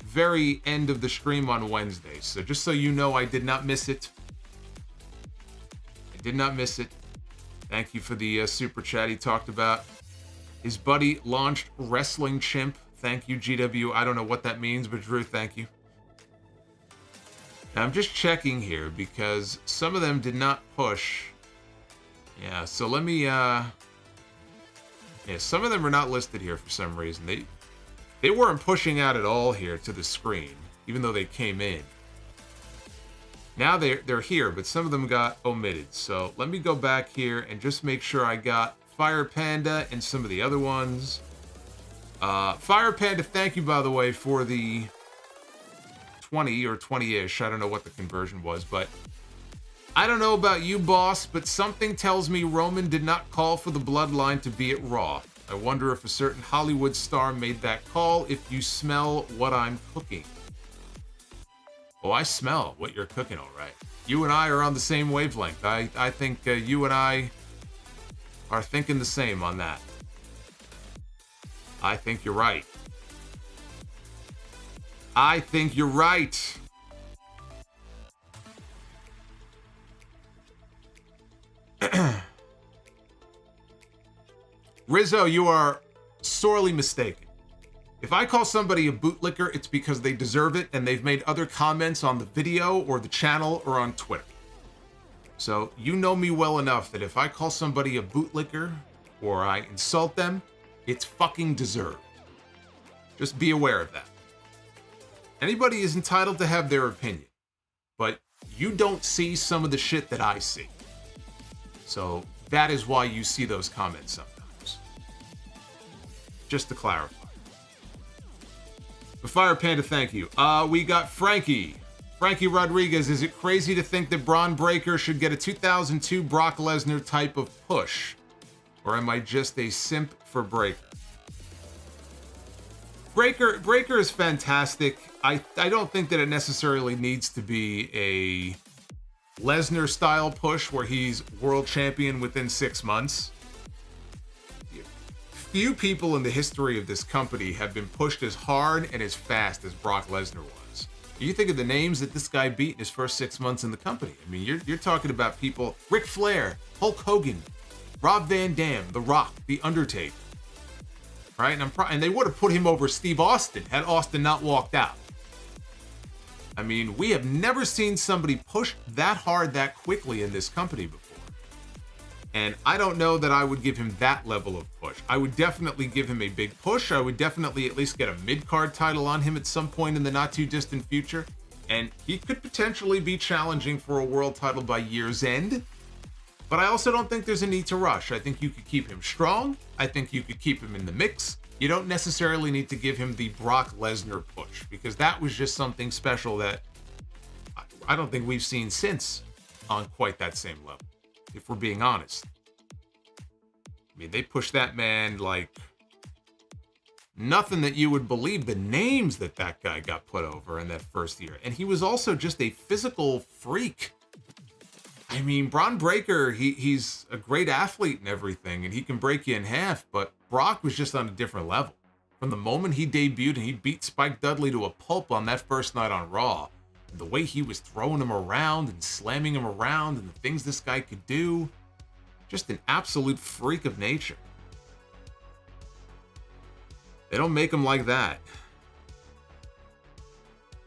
very end of the stream on Wednesday. So just so you know, I did not miss it. I did not miss it. Thank you for the super chat he talked about. His buddy launched Wrestling Chimp. Thank you, GW. I don't know what that means, but Drew, thank you. Now, I'm just checking here because some of them did not push. Yeah, so let me... Yeah, some of them are not listed here for some reason. They weren't pushing out at all here to the screen, even though they came in. Now they're here, but some of them got omitted. So let me go back here and just make sure I got Fire Panda and some of the other ones. Fire Panda, thank you, by the way, for the 20 or 20-ish. I don't know what the conversion was, but I don't know about you, boss, but something tells me Roman did not call for the Bloodline to be at Raw. I wonder if a certain Hollywood star made that call. If you smell what I'm cooking. Oh, I smell what you're cooking, all right. You and I are on the same wavelength. I think you and I are thinking the same on that. I think you're right. I think you're right. Rizzo, you are sorely mistaken. If I call somebody a bootlicker, it's because they deserve it and they've made other comments on the video or the channel or on Twitter. So you know me well enough that if I call somebody a bootlicker or I insult them, it's fucking deserved. Just be aware of that. Anybody is entitled to have their opinion, but you don't see some of the shit that I see. So that is why you see those comments sometimes. Just to clarify. The Fire Panda, thank you. We got Frankie. Frankie Rodriguez, is it crazy to think that Bron Breakker should get a 2002 Brock Lesnar type of push? Or am I just a simp for Breakker? Breakker is fantastic. I don't think that it necessarily needs to be a Lesnar style push where he's world champion within 6 months. Few people in the history of this company have been pushed as hard and as fast as Brock Lesnar was. You think of the names that this guy beat in his first 6 months in the company. I mean, you're talking about people: Ric Flair, Hulk Hogan, Rob Van Dam, The Rock, The Undertaker. Right? And they would have put him over Steve Austin had Austin not walked out. I mean, we have never seen somebody push that hard that quickly in this company before. And I don't know that I would give him that level of push. I would definitely give him a big push. I would definitely at least get a mid-card title on him at some point in the not-too-distant future. And he could potentially be challenging for a world title by year's end. But I also don't think there's a need to rush. I think you could keep him strong. I think you could keep him in the mix. You don't necessarily need to give him the Brock Lesnar push, because that was just something special that I don't think we've seen since on quite that same level, if we're being honest. I mean, they pushed that man like nothing that you would believe, the names that guy got put over in that first year. And he was also just a physical freak. I mean, Bron Breakker, he's a great athlete and everything, and he can break you in half, but Brock was just on a different level. From the moment he debuted and he beat Spike Dudley to a pulp on that first night on Raw, the way he was throwing him around and slamming him around and the things this guy could do, just an absolute freak of nature. They don't make him like that.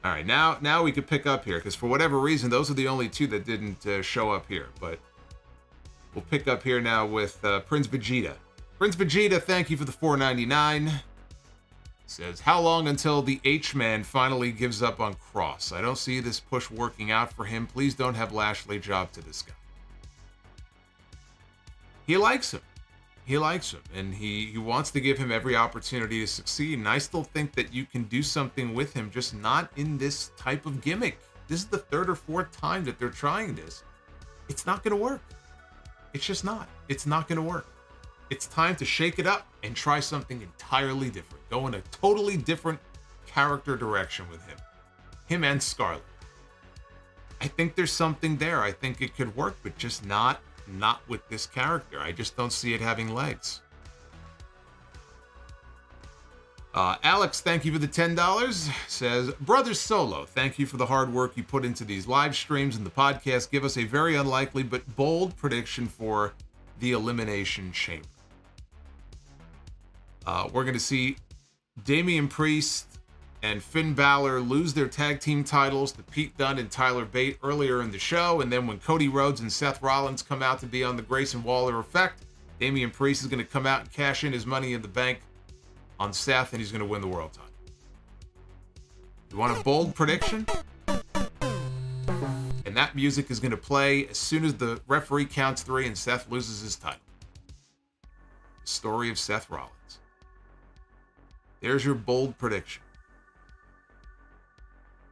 All right, now we could pick up here, because for whatever reason, those are the only two that didn't show up here. But we'll pick up here now with Prince Vegeta. Prince Vegeta, thank you for the $4.99. Says, how long until the H-Man finally gives up on Cross? I don't see this push working out for him. Please don't have Lashley job to this guy. He likes him. He likes him, and he wants to give him every opportunity to succeed, and I still think that you can do something with him, just not in this type of gimmick. This is the third or fourth time that they're trying this. It's not going to work. It's just not. It's not going to work. It's time to shake it up and try something entirely different. Go in a totally different character direction with him. Him and Scarlett. I think there's something there. I think it could work, but just not with this character. I just don't see it having legs. Alex, thank you for the $10. Says, Brother Solo, thank you for the hard work you put into these live streams and the podcast. Give us a very unlikely but bold prediction for the Elimination Chamber. We're going to see Damian Priest and Finn Balor lose their tag team titles to Pete Dunne and Tyler Bate earlier in the show, and then when Cody Rhodes and Seth Rollins come out to be on the Grayson Waller effect, Damian Priest is going to come out and cash in his money in the bank on Seth, and he's going to win the world title. You want a bold prediction? And that music is going to play as soon as the referee counts 3 and Seth loses his title. The story of Seth Rollins. There's your bold prediction.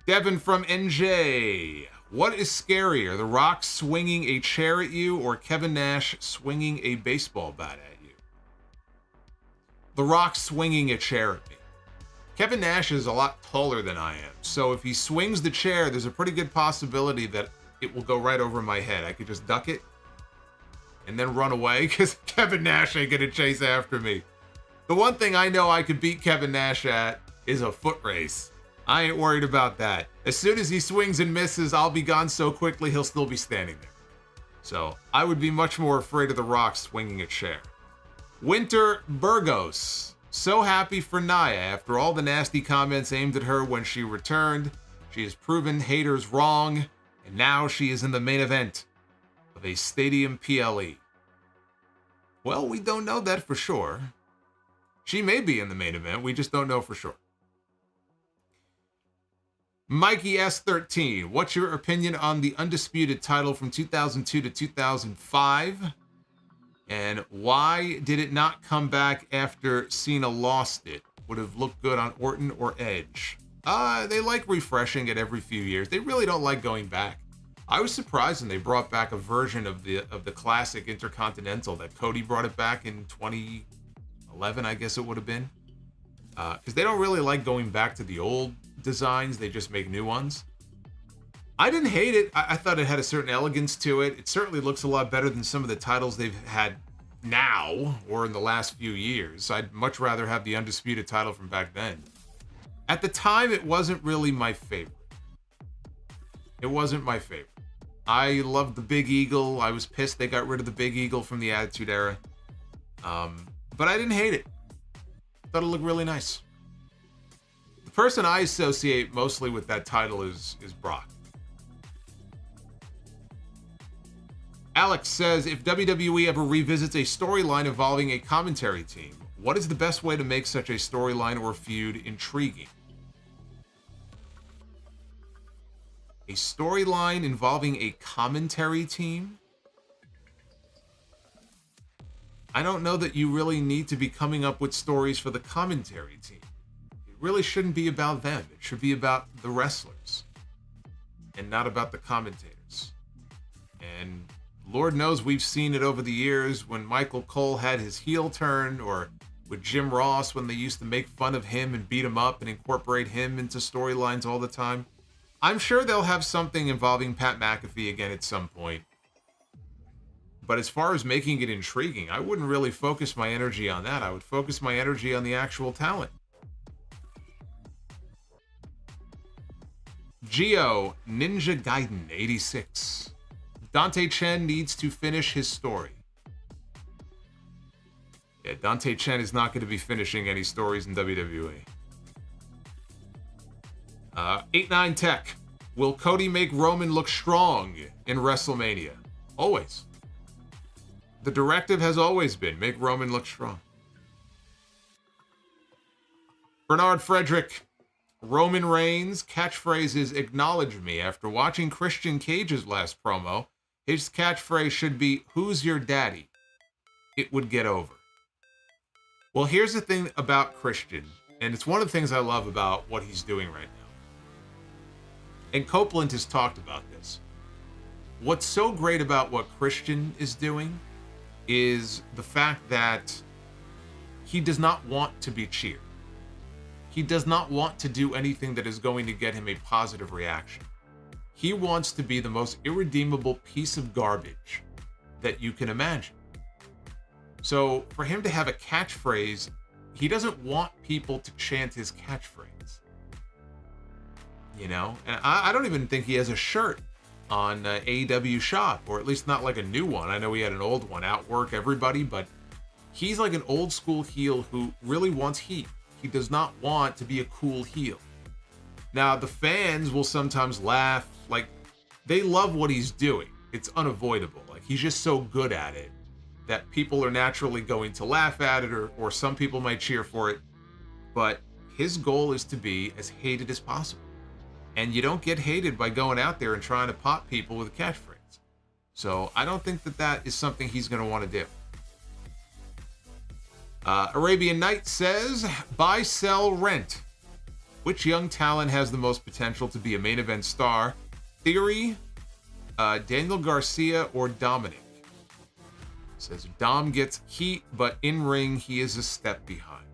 Devin from NJ. What is scarier, The Rock swinging a chair at you or Kevin Nash swinging a baseball bat at you? The Rock swinging a chair at me. Kevin Nash is a lot taller than I am, so if he swings the chair, there's a pretty good possibility that it will go right over my head. I could just duck it and then run away, because Kevin Nash ain't gonna chase after me. The one thing I know I could beat Kevin Nash at is a foot race. I ain't worried about that. As soon as he swings and misses, I'll be gone so quickly he'll still be standing there. So I would be much more afraid of The Rock swinging a chair. Winter Burgos. So happy for Nia after all the nasty comments aimed at her when she returned. She has proven haters wrong, and now she is in the main event of a stadium PLE. Well, we don't know that for sure. She may be in the main event, we just don't know for sure. Mikey S13, what's your opinion on the Undisputed title from 2002 to 2005? And why did it not come back after Cena lost it? Would have looked good on Orton or Edge. They like refreshing it every few years. They really don't like going back. I was surprised when they brought back a version of the classic Intercontinental, that Cody brought it back in 2011, I guess it would have been. Because they don't really like going back to the old designs. They just make new ones. I didn't hate it. I thought it had a certain elegance to it. It certainly looks a lot better than some of the titles they've had now or in the last few years. I'd much rather have the Undisputed title from back then. At the time, it wasn't really my favorite. It wasn't my favorite. I loved the Big Eagle. I was pissed they got rid of the Big Eagle from the Attitude Era. But I didn't hate it. Thought it looked really nice. The person I associate mostly with that title is Brock. Alex says, if WWE ever revisits a storyline involving a commentary team, what is the best way to make such a storyline or feud intriguing? A storyline involving a commentary team? I don't know that you really need to be coming up with stories for the commentary team. It really shouldn't be about them. It should be about the wrestlers and not about the commentators. And Lord knows we've seen it over the years when Michael Cole had his heel turn, or with Jim Ross when they used to make fun of him and beat him up and incorporate him into storylines all the time. I'm sure they'll have something involving Pat McAfee again at some point. But as far as making it intriguing, I wouldn't really focus my energy on that. I would focus my energy on the actual talent. Geo Ninja Gaiden 86. Dante Chen needs to finish his story. Yeah, Dante Chen is not going to be finishing any stories in WWE. 89 Tech. Will Cody make Roman look strong in WrestleMania? Always. The directive has always been, make Roman look strong. Bernard Frederick. Roman Reigns' catchphrase is acknowledge me. After watching Christian Cage's last promo, his catchphrase should be, who's your daddy? It would get over. Well, here's the thing about Christian, and it's one of the things I love about what he's doing right now. And Copeland has talked about this. What's so great about what Christian is doing is the fact that he does not want to be cheered. He does not want to do anything that is going to get him a positive reaction. He wants to be the most irredeemable piece of garbage that you can imagine. So for him to have a catchphrase, he doesn't want people to chant his catchphrase. You know? And I don't even think he has a shirt on AEW Shop, or at least not like a new one. I know he had an old one, Outwork Everybody, but he's like an old school heel who really wants heat. He does not want to be a cool heel. Now, the fans will sometimes laugh, like, they love what he's doing. It's unavoidable. Like, he's just so good at it that people are naturally going to laugh at it, or some people might cheer for it. But his goal is to be as hated as possible. And you don't get hated by going out there and trying to pop people with a catchphrase. So I don't think that that is something he's going to want to do. Arabian Knight says, buy, sell, rent. Which young talent has the most potential to be a main event star? Theory, Daniel Garcia, or Dominik? Says Dom gets heat, but in ring he is a step behind.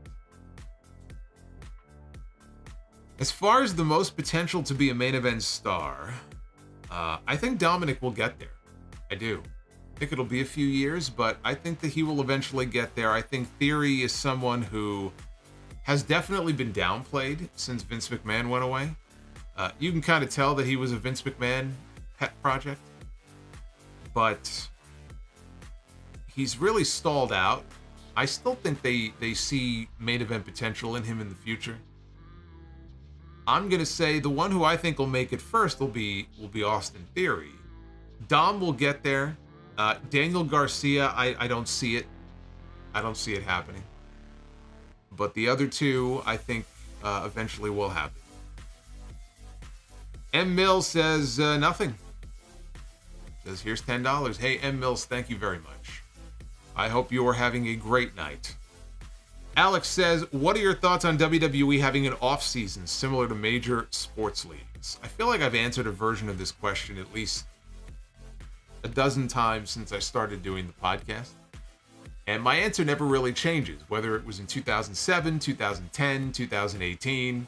As far as the most potential to be a main event star, I think Dominik will get there. I do. I think it'll be a few years, but I think that he will eventually get there. I think Theory is someone who has definitely been downplayed since Vince McMahon went away. You can kind of tell that he was a Vince McMahon pet project, but he's really stalled out. I still think they see main event potential in him in the future. I'm going to say the one who I think will make it first will be Austin Theory. Dom will get there. Daniel Garcia, I don't see it. I don't see it happening. But the other two, I think, eventually will happen. M. Mills says nothing. Says, here's $10. Hey, M. Mills, thank you very much. I hope you are having a great night. Alex says, what are your thoughts on WWE having an off-season similar to major sports leagues? I feel like I've answered a version of this question at least a dozen times since I started doing the podcast. And my answer never really changes, whether it was in 2007, 2010, 2018,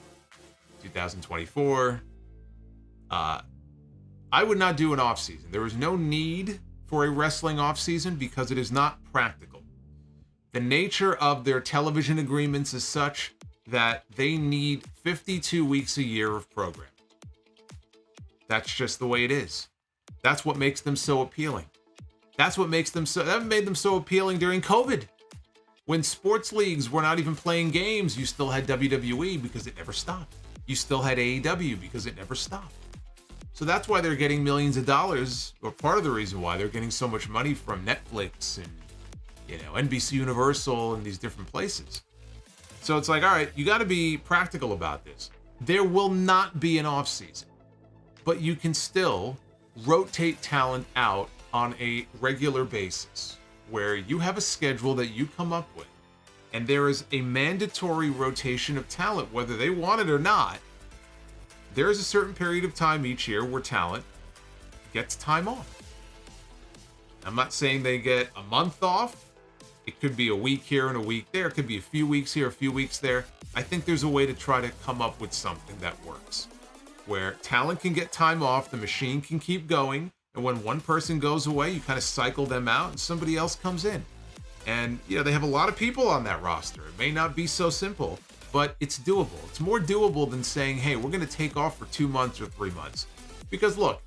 2024. I would not do an off-season. There is no need for a wrestling off-season because it is not practical. The nature of their television agreements is such that they need 52 weeks a year of programming. That's just the way it is. That's what makes them so appealing. That made them so appealing during COVID. When sports leagues were not even playing games, you still had WWE because it never stopped. You still had AEW because it never stopped. So that's why they're getting millions of dollars, or part of the reason why they're getting so much money from Netflix and, NBC Universal and these different places. So it's like, all right, you got to be practical about this. There will not be an off season, but you can still rotate talent out on a regular basis where you have a schedule that you come up with, and there is a mandatory rotation of talent, whether they want it or not. There is a certain period of time each year where talent gets time off. I'm not saying they get a month off. It could be a week here and a week there. It could be a few weeks here, a few weeks there. I think there's a way to try to come up with something that works, where talent can get time off, the machine can keep going, and when one person goes away, you kind of cycle them out and somebody else comes in. And, they have a lot of people on that roster. It may not be so simple, but it's doable. It's more doable than saying, hey, we're going to take off for 2 months or 3 months. Because look,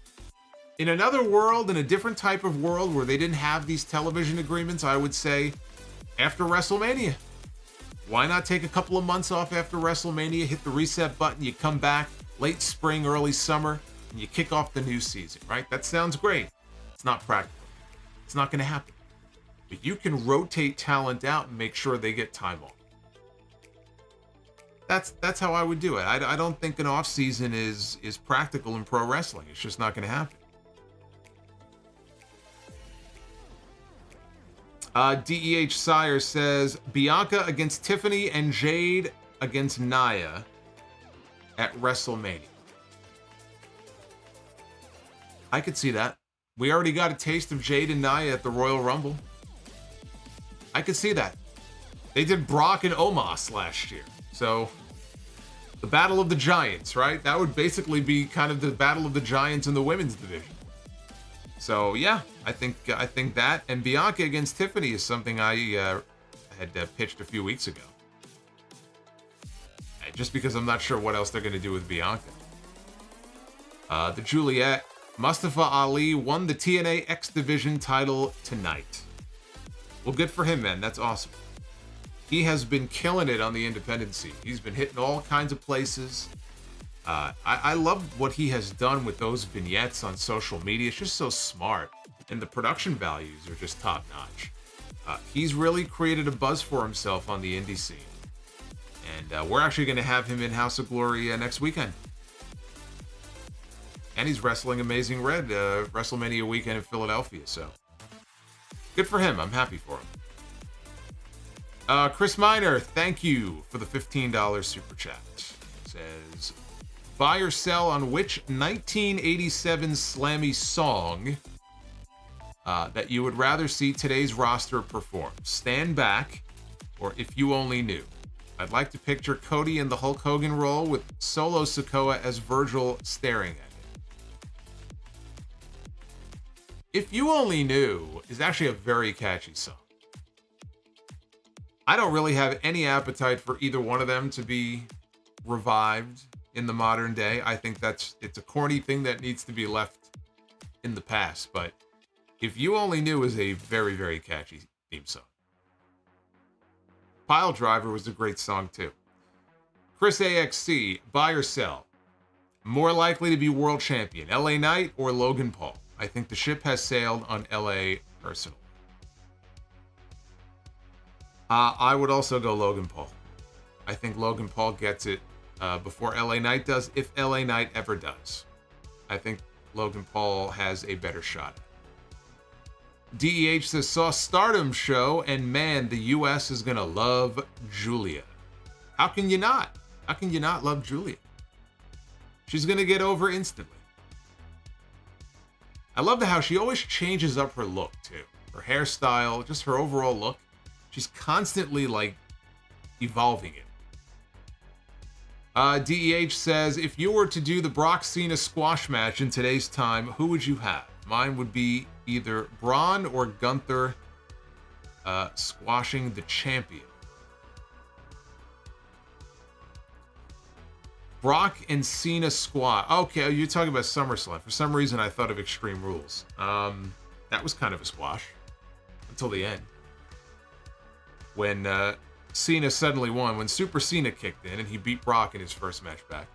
in another world, in a different type of world where they didn't have these television agreements, I would say after WrestleMania. Why not take a couple of months off after WrestleMania, hit the reset button, you come back late spring, early summer, and you kick off the new season, right? That sounds great. It's not practical. It's not going to happen. But you can rotate talent out and make sure they get time off. That's how I would do it. I don't think an off season is practical in pro wrestling. It's just not going to happen. DEH Sire says Bianca against Tiffany and Jade against Nia at WrestleMania. I could see that. We already got a taste of Jade and Nia at the Royal Rumble. I could see that. They did Brock and Omos last year. So, the Battle of the Giants, right? That would basically be kind of the Battle of the Giants in the women's division. So, yeah, I think that. And Bianca against Tiffany is something I had pitched a few weeks ago. Just because I'm not sure what else they're going to do with Bianca. The Juliet. Mustafa Ali won the TNA X Division title tonight. Well, good for him, man. That's awesome. He has been killing it on the independent scene. He's been hitting all kinds of places. I love what he has done with those vignettes on social media. It's just so smart. And the production values are just top-notch. He's really created a buzz for himself on the indie scene. And we're actually going to have him in House of Glory next weekend. And he's wrestling Amazing Red WrestleMania weekend in Philadelphia. So, good for him. I'm happy for him. Chris Miner, thank you for the $15 super chat. Says, buy or sell on which 1987 Slammy song that you would rather see today's roster perform. Stand Back or If You Only Knew. I'd like to picture Cody in the Hulk Hogan role with Solo Sikoa as Virgil staring at him. If You Only Knew is actually a very catchy song. I don't really have any appetite for either one of them to be revived in the modern day. I think it's a corny thing that needs to be left in the past. But If You Only Knew is a very, very catchy theme song. Pile Driver was a great song too. Chris AXC, buy or sell? More likely to be world champion, LA Knight or Logan Paul? I think the ship has sailed on LA personally. I would also go Logan Paul. I think Logan Paul gets it before LA Knight does, if LA Knight ever does. I think Logan Paul has a better shot. DEH says, saw Stardom show, and man, the US is going to love Julia. How can you not? How can you not love Julia? She's going to get over instantly. I love how she always changes up her look, too. Her hairstyle, just her overall look. She's constantly, evolving it. DEH says, if you were to do the Brock Cena squash match in today's time, who would you have? Mine would be either Braun or Gunther squashing the champion. Brock and Cena squat. Okay, you're talking about SummerSlam. For some reason, I thought of Extreme Rules. That was kind of a squash until the end, when Cena suddenly won. When Super Cena kicked in and he beat Brock in his first match back.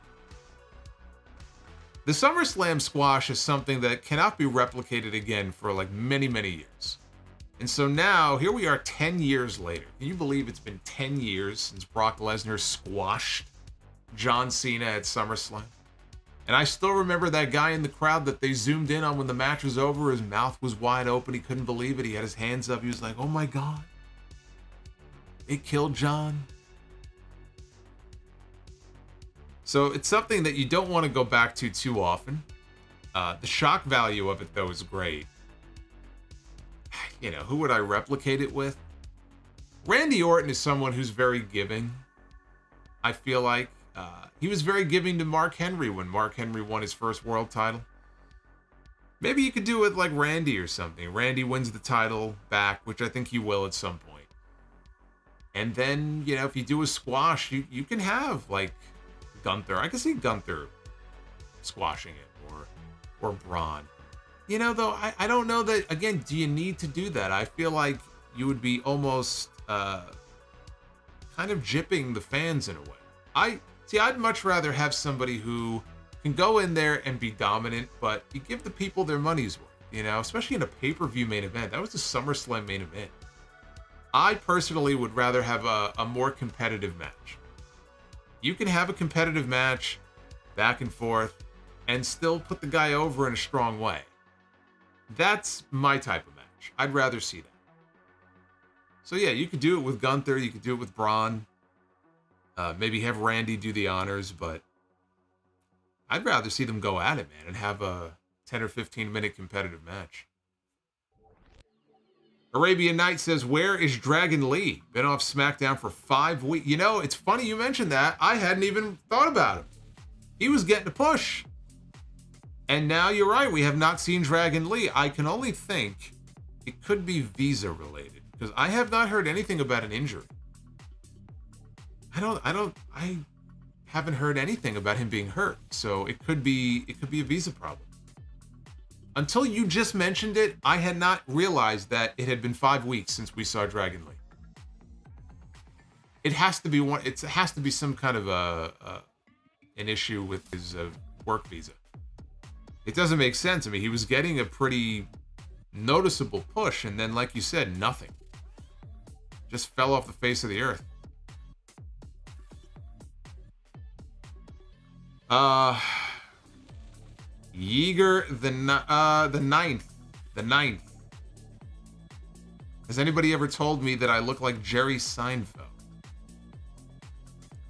The SummerSlam squash is something that cannot be replicated again for like many, many years. And so now, here we are 10 years later. Can you believe it's been 10 years since Brock Lesnar squashed John Cena at SummerSlam? And I still remember that guy in the crowd that they zoomed in on when the match was over. His mouth was wide open. He couldn't believe it. He had his hands up. He was like, oh my God. It killed John. So it's something that you don't want to go back to too often. The shock value of it, though, is great. You know, who would I replicate it with? Randy Orton is someone who's very giving. I feel like he was very giving to Mark Henry when Mark Henry won his first world title. Maybe you could do it like Randy or something. Randy wins the title back, which I think he will at some point. And then, you know, if you do a squash, you can have like Gunther. I can see Gunther squashing it, or Braun. You know, though, I don't know that, again, do you need to do that? I feel like you would be almost kind of gypping the fans in a way. I'd much rather have somebody who can go in there and be dominant, but you give the people their money's worth, you know, especially in a pay-per-view main event. That was the SummerSlam main event. I personally would rather have a more competitive match. You can have a competitive match, back and forth, and still put the guy over in a strong way. That's my type of match. I'd rather see that. So yeah, you could do it with Gunther, you could do it with Braun. Maybe have Randy do the honors, but I'd rather see them go at it, man, and have a 10 or 15 minute competitive match. Arabian Knight says, where is Dragon Lee? Been off SmackDown for 5 weeks. You know, it's funny you mentioned that. I hadn't even thought about him. He was getting a push. And now you're right, we have not seen Dragon Lee. I can only think it could be visa related, because I have not heard anything about an injury. I haven't heard anything about him being hurt. So it could be a visa problem. Until you just mentioned it, I had not realized that it had been 5 weeks since we saw Dragon Lee. It has to be some kind of an issue with his work visa. It doesn't make sense. I mean, he was getting a pretty noticeable push, and then, like you said, nothing. Just fell off the face of the earth. Yeager the ninth. Has anybody ever told me that I look like Jerry Seinfeld?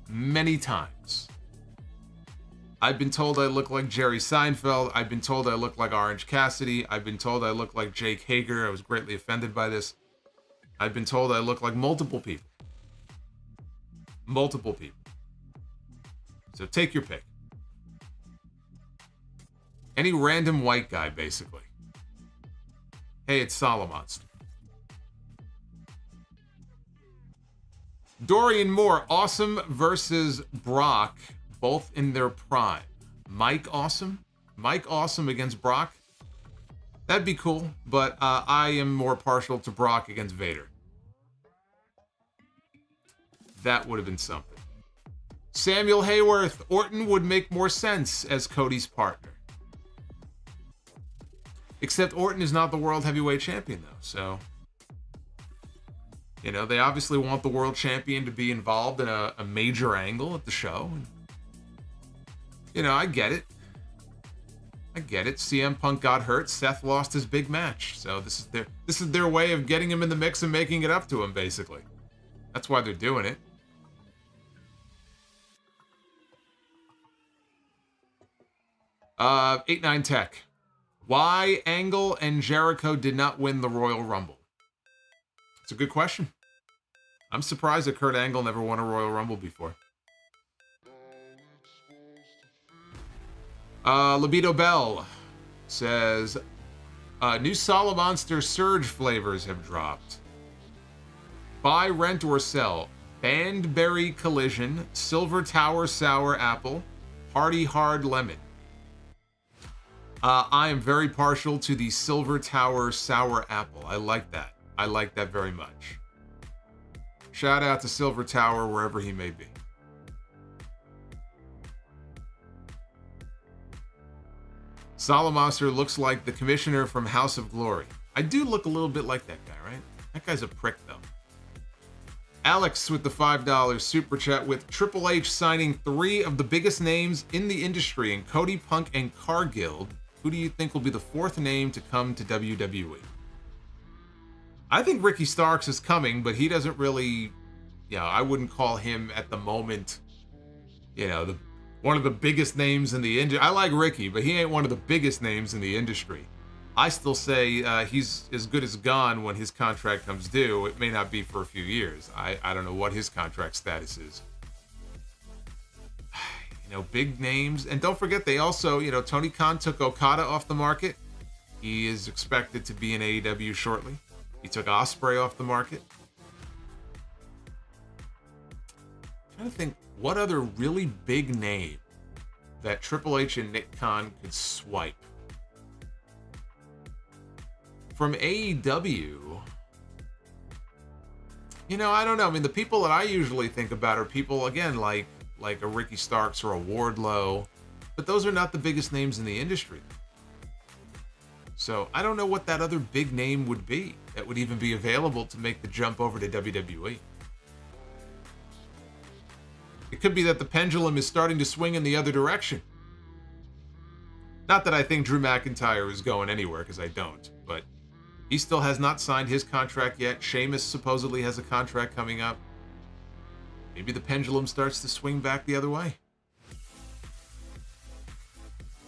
Many times. I've been told I look like Jerry Seinfeld. I've been told I look like Orange Cassidy. I've been told I look like Jake Hager. I was greatly offended by this. I've been told I look like multiple people. Multiple people. So take your pick. Any random white guy, basically. Hey, it's Solomonster. Dorian Moore, Awesome versus Brock, both in their prime. Mike Awesome against Brock. That'd be cool, but I am more partial to Brock against Vader. That would have been something. Samuel Hayworth, Orton would make more sense as Cody's partner. Except Orton is not the World Heavyweight Champion, though, so... You know, they obviously want the World Champion to be involved in a major angle at the show. And, you know, I get it. CM Punk got hurt. Seth lost his big match. So this is their way of getting him in the mix and making it up to him, basically. That's why they're doing it. Uh, 8-9 Tech. Why Angle and Jericho did not win the Royal Rumble? It's a good question. I'm surprised that Kurt Angle never won a Royal Rumble before. Libido Bell says, new Solomonster Surge flavors have dropped. Buy, rent, or sell. Bandberry Collision, Silver Tower Sour Apple, Party Hard Lemon. I am very partial to the Silver Tower Sour Apple. I like that. I like that very much. Shout out to Silver Tower, wherever he may be. Solomonster looks like the commissioner from House of Glory. I do look a little bit like that guy, right? That guy's a prick, though. Alex with the $5 super chat with Triple H signing 3 of the biggest names in the industry in Cody, Punk, and Cargill. Who do you think will be the 4th name to come to WWE? I think Ricky Starks is coming, but he doesn't really, I wouldn't call him at the moment, one of the biggest names in the industry. I like Ricky, but he ain't one of the biggest names in the industry. I still say he's as good as gone when his contract comes due. It may not be for a few years. I don't know what his contract status is. Big names. And don't forget, they also, Tony Khan took Okada off the market. He is expected to be in AEW shortly. He took Ospreay off the market. I'm trying to think what other really big name that Triple H and Nick Khan could swipe. From AEW, I don't know. I mean, the people that I usually think about are people, again, like a Ricky Starks or a Wardlow, but those are not the biggest names in the industry. So I don't know what that other big name would be that would even be available to make the jump over to WWE. It could be that the pendulum is starting to swing in the other direction. Not that I think Drew McIntyre is going anywhere, because I don't, but he still has not signed his contract yet. Sheamus supposedly has a contract coming up. Maybe the pendulum starts to swing back the other way.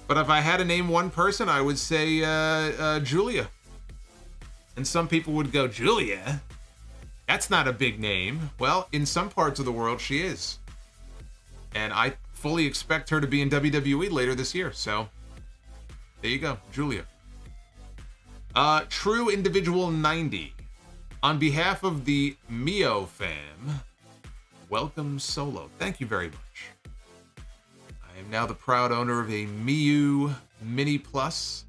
But if I had to name one person, I would say Julia. And some people would go, Julia? That's not a big name. Well, in some parts of the world, she is. And I fully expect her to be in WWE later this year. So, there you go, Julia. True Individual 90. On behalf of the Mio fam, welcome Solo. Thank you very much. I am now the proud owner of a Miu Mini Plus.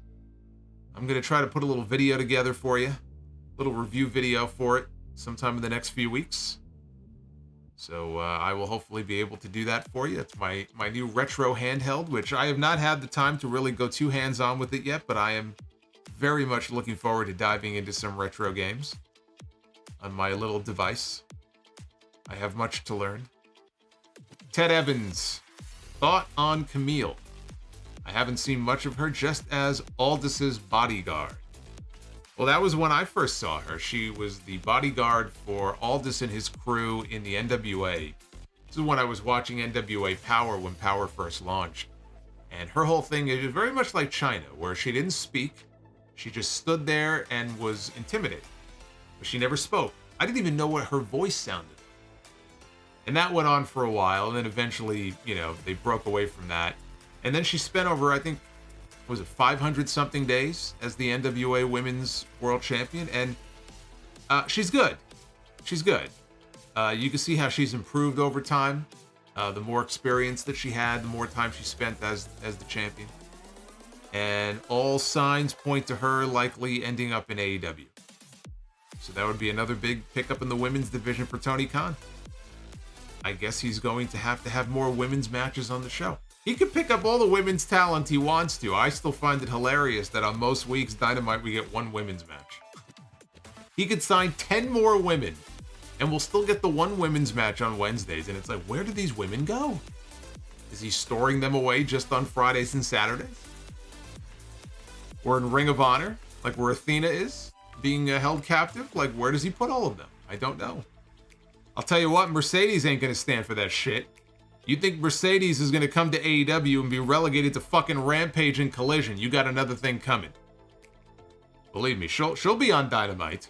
I'm going to try to put a little video together for you. A little review video for it sometime in the next few weeks. So I will hopefully be able to do that for you. It's my new retro handheld, which I have not had the time to really go too hands-on with it yet, but I am very much looking forward to diving into some retro games on my little device. I have much to learn. Ted Evans, thought on Camille. I haven't seen much of her, just as Aldis's bodyguard. Well, that was when I first saw her. She was the bodyguard for Aldis and his crew in the NWA. This is when I was watching NWA Power when Power first launched. And her whole thing is very much like China, where she didn't speak. She just stood there and was intimidated. But she never spoke. I didn't even know what her voice sounded like. And that went on for a while, and then eventually, they broke away from that. And then she spent over, I think, 500-something days as the NWA Women's World Champion, and she's good. She's good. You can see how she's improved over time. The more experience that she had, the more time she spent as the champion. And all signs point to her likely ending up in AEW. So that would be another big pickup in the women's division for Tony Khan. I guess he's going to have more women's matches on the show. He could pick up all the women's talent he wants to. I still find it hilarious that on most weeks, Dynamite, we get one women's match. He could sign 10 more women, and we'll still get the one women's match on Wednesdays. And it's like, where do these women go? Is he storing them away just on Fridays and Saturdays? Or in Ring of Honor, like where Athena is, being held captive? Like, where does he put all of them? I don't know. I'll tell you what, Mercedes ain't going to stand for that shit. You think Mercedes is going to come to AEW and be relegated to fucking Rampage and Collision? You got another thing coming. Believe me, she'll be on Dynamite.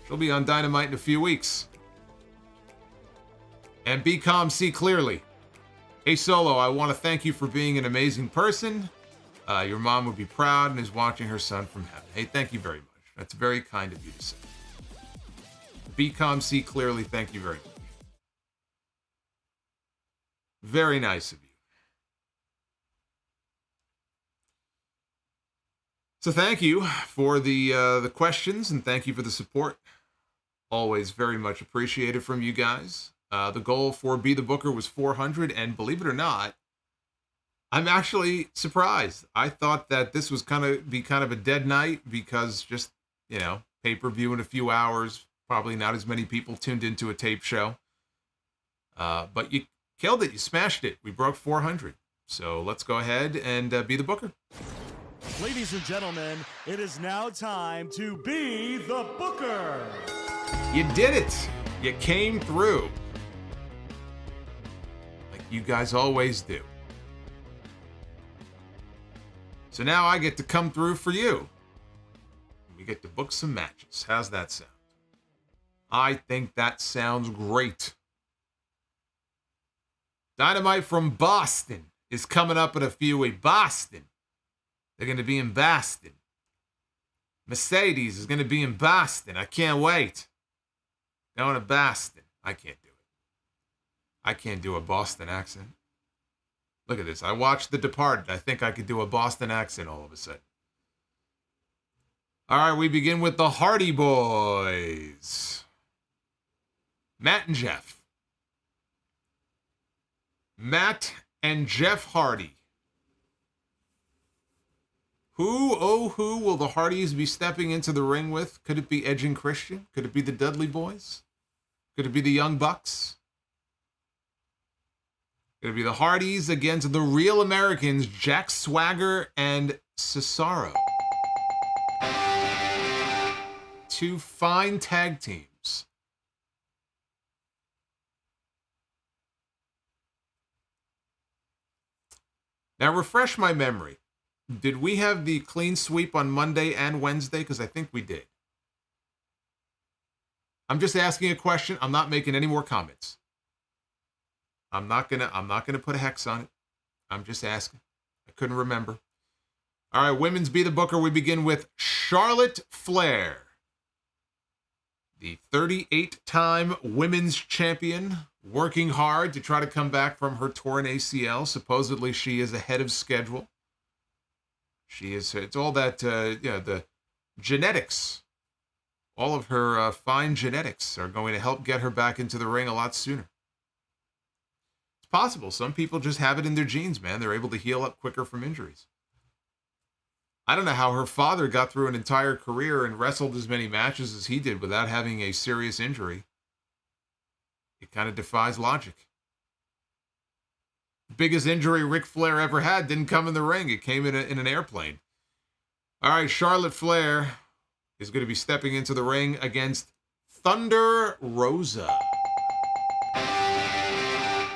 She'll be on Dynamite in a few weeks. And be calm, see clearly. Hey, Solo, I want to thank you for being an amazing person. Your mom would be proud and is watching her son from heaven. Hey, thank you very much. That's very kind of you to say. Be calm, see clearly. Thank you very much. Very nice of you. So thank you for the questions, and thank you for the support. Always very much appreciated from you guys. The goal for Be the Booker was 400, and believe it or not, I'm actually surprised. I thought that this was kind of a dead night because just, pay-per-view in a few hours, probably not as many people tuned into a tape show. But you killed it. You smashed it. We broke 400. So let's go ahead and be the Booker. Ladies and gentlemen, it is now time to be the Booker. You did it. You came through. Like you guys always do. So now I get to come through for you. We get to book some matches. How's that sound? I think that sounds great. Dynamite from Boston is coming up in a few weeks. Boston. They're going to be in Boston. Mercedes is going to be in Boston. I can't wait. Going to Boston. I can't do it. I can't do a Boston accent. Look at this. I watched The Departed. I think I could do a Boston accent all of a sudden. All right, we begin with the Hardy Boys. Matt and Jeff. Matt and Jeff Hardy. Who will the Hardys be stepping into the ring with? Could it be Edge and Christian? Could it be the Dudley Boys? Could it be the Young Bucks? Could it be the Hardys against the Real Americans, Jack Swagger and Cesaro? Two fine tag teams. Now refresh my memory. Did we have the clean sweep on Monday and Wednesday? Because I think we did. I'm just asking a question. I'm not making any more comments. I'm not gonna put a hex on it. I'm just asking. I couldn't remember. All right, women's Be the Booker. We begin with Charlotte Flair, the 38-time women's champion, working hard to try to come back from her torn ACL. Supposedly, she is ahead of schedule. She is. It's all that, the genetics. All of her fine genetics are going to help get her back into the ring a lot sooner. It's possible. Some people just have it in their genes, man. They're able to heal up quicker from injuries. I don't know how her father got through an entire career and wrestled as many matches as he did without having a serious injury. It kind of defies logic. Biggest injury Ric Flair ever had didn't come in the ring. It came in an airplane. All right, Charlotte Flair is going to be stepping into the ring against Thunder Rosa.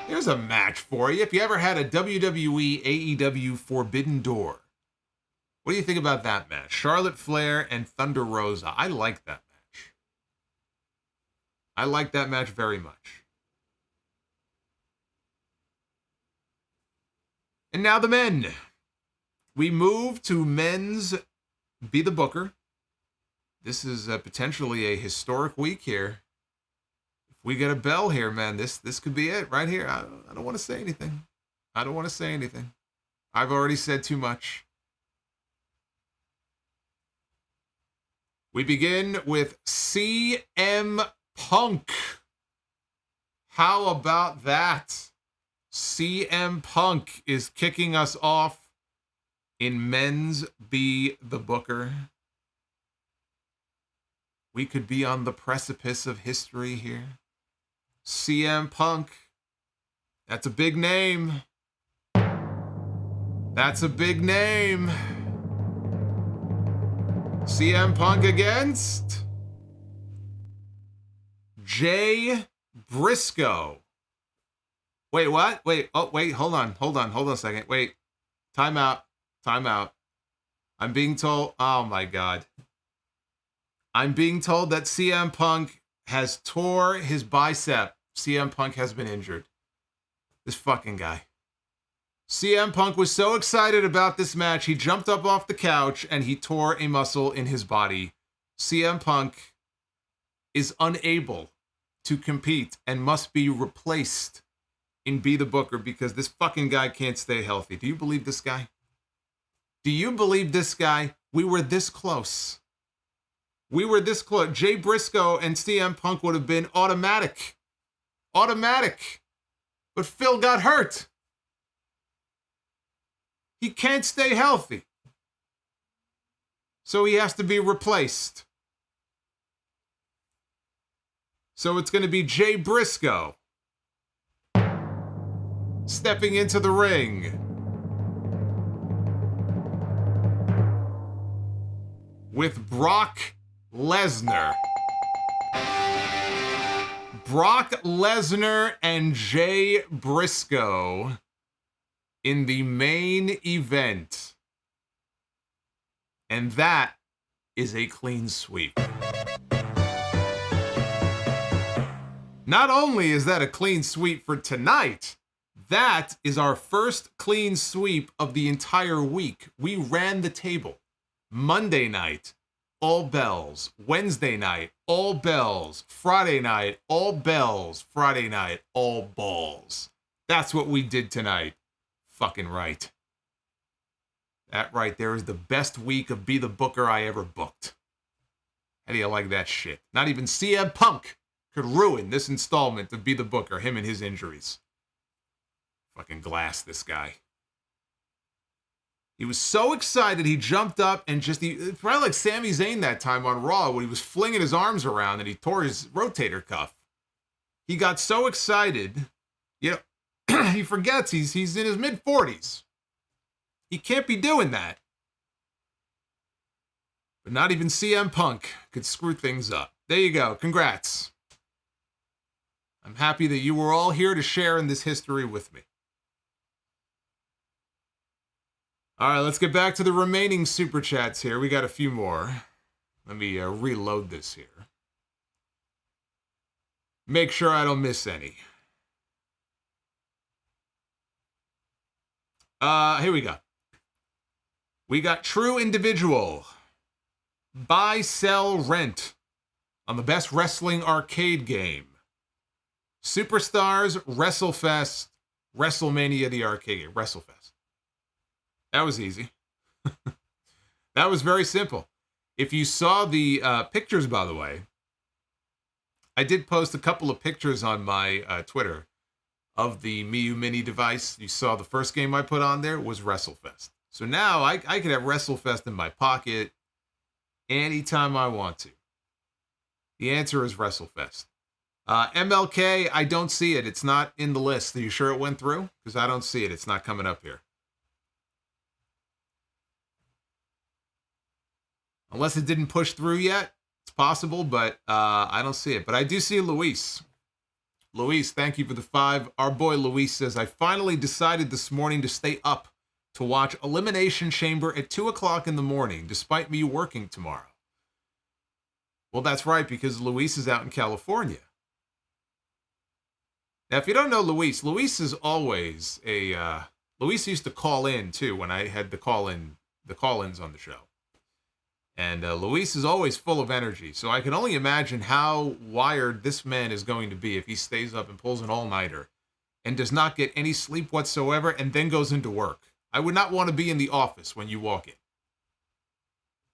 Here's a match for you. If you ever had a WWE AEW Forbidden Door, what do you think about that match? Charlotte Flair and Thunder Rosa. I like that match. I like that match very much. And now the men. We move to men's Be the Booker. This is potentially a historic week here. If we get a bell here, man, this could be it right here. I don't want to say anything. I don't want to say anything. I've already said too much. We begin with CM Punk. How about that? CM Punk is kicking us off in men's Be the Booker. We could be on the precipice of history here. CM Punk. That's a big name. That's a big name. CM Punk against Jay Briscoe. Wait, what? Wait, hold on a second. Wait, time out. I'm being told, oh my God. I'm being told that CM Punk has tore his bicep. CM Punk has been injured. This fucking guy. CM Punk was so excited about this match, he jumped up off the couch and he tore a muscle in his body. CM Punk is unable to compete and must be replaced in Be the Booker because this fucking guy can't stay healthy. Do you believe this guy? Do you believe this guy We were this close. We were this close. Jay Briscoe and CM Punk would have been automatic. Automatic. But Phil got hurt. He can't stay healthy. So he has to be replaced. So it's going to be Jay Briscoe stepping into the ring with Brock Lesnar. Brock Lesnar and Jay Briscoe in the main event. And that is a clean sweep. Not only is that a clean sweep for tonight, that is our first clean sweep of the entire week. We ran the table. Monday night, all bells. Wednesday night, all bells. Friday night, all bells. Friday night, all balls. That's what we did tonight. Fucking right. That right there is the best week of Be the Booker I ever booked. How do you like that shit? Not even CM Punk could ruin this installment of Be the Booker, him and his injuries. Fucking glass, this guy. He was so excited, he jumped up and probably like Sami Zayn that time on Raw when he was flinging his arms around and he tore his rotator cuff. He got so excited, you know, he forgets he's in his mid-40s. He can't be doing that. But not even CM Punk could screw things up. There you go. Congrats. I'm happy that you were all here to share in this history with me. All right, let's get back to the remaining Super Chats here. We got a few more. Let me reload this here. Make sure I don't miss any. Here we go. We got True Individual. Buy, sell, rent on the best wrestling arcade game. Superstars, WrestleFest, WrestleMania, the arcade game. WrestleFest. That was easy. That was very simple. If you saw the pictures, by the way, I did post a couple of pictures on my Twitter of the Miu Mini device. You saw the first game I put on there was WrestleFest. So now I can have WrestleFest in my pocket anytime I want to. The answer is WrestleFest. MLK, I don't see it. It's not in the list. Are you sure it went through? Because I don't see it. It's not coming up here. Unless it didn't push through yet. It's possible, but I don't see it. But I do see Luis. Luis, thank you for the 5. Our boy Luis says, I finally decided this morning to stay up to watch Elimination Chamber at 2 o'clock in the morning, despite me working tomorrow. Well, that's right, because Luis is out in California. Now, if you don't know Luis, Luis is always Luis used to call in, too, when I had the call-ins on the show. And Luis is always full of energy, so I can only imagine how wired this man is going to be if he stays up and pulls an all-nighter and does not get any sleep whatsoever and then goes into work. I would not want to be in the office when you walk in.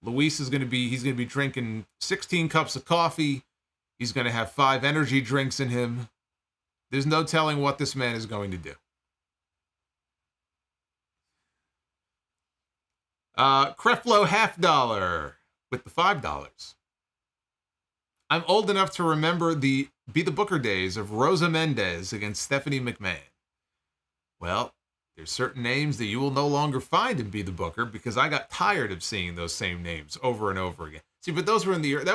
Luis is going to be drinking 16 cups of coffee. He's going to have 5 energy drinks in him. There's no telling what this man is going to do. Creflo $50 with the $5. I'm old enough to remember the Be the Booker days of Rosa Mendez against Stephanie McMahon. Well, there's certain names that you will no longer find in Be the Booker because I got tired of seeing those same names over and over again. See, but that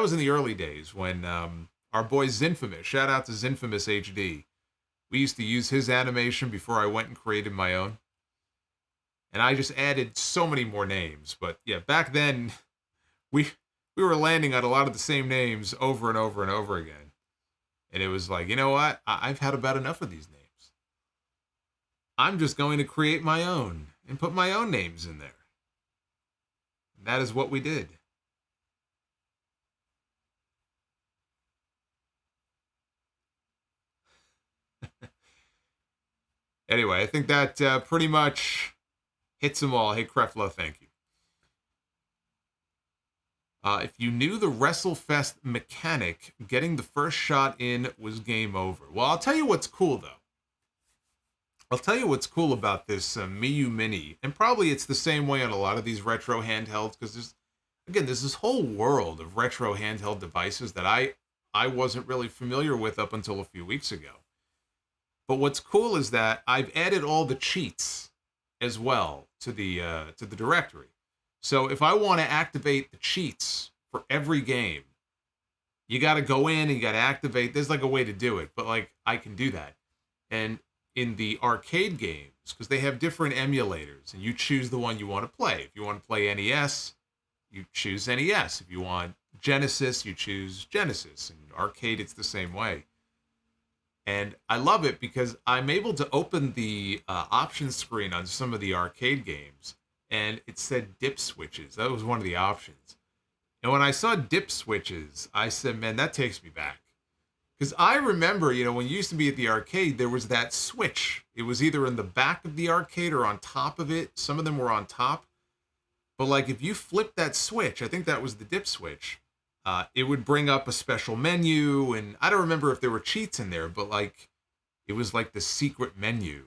was in the early days when our boy Zinfamous, shout out to Zinfamous HD. We used to use his animation before I went and created my own. And I just added so many more names. But yeah, back then, we were landing on a lot of the same names over and over and over again. And it was like, you know what? I've had about enough of these names. I'm just going to create my own and put my own names in there. And that is what we did. Anyway, I think that pretty much hits them all. Hey, Creflo, thank you. If you knew the WrestleFest mechanic, getting the first shot in was game over. Well, I'll tell you what's cool, though. I'll tell you what's cool about this Miyu Mini, and probably it's the same way on a lot of these retro handhelds, because there's this whole world of retro handheld devices that I wasn't really familiar with up until a few weeks ago. But what's cool is that I've added all the cheats as well to the directory. So if I want to activate the cheats for every game, you got to go in and you got to activate. There's like a way to do it, but like I can do that. And in the arcade games, because they have different emulators, and you choose the one you want to play. If you want to play NES, you choose NES. If you want Genesis, you choose Genesis. And arcade, it's the same way. And I love it because I'm able to open the options screen on some of the arcade games, and it said dip switches. That was one of the options. And when I saw dip switches, I said, man, that takes me back. Because I remember, when you used to be at the arcade, there was that switch. It was either in the back of the arcade or on top of it. Some of them were on top. But like if you flip that switch, I think that was the dip switch, it would bring up a special menu. And I don't remember if there were cheats in there, but like it was like the secret menu.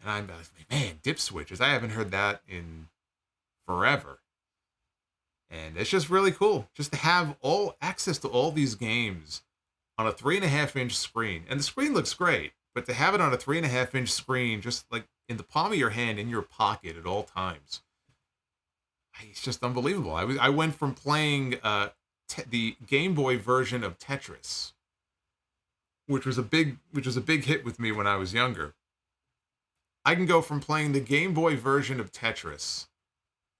And I'm like, man, dip switches. I haven't heard that in forever. And it's just really cool just to have all access to all these games on a 3.5-inch screen. And the screen looks great, but to have it on a 3.5-inch screen, just like in the palm of your hand, in your pocket at all times, it's just unbelievable. I went from playing the Game Boy version of Tetris, which was a big hit with me when I was younger. I can go from playing the Game Boy version of Tetris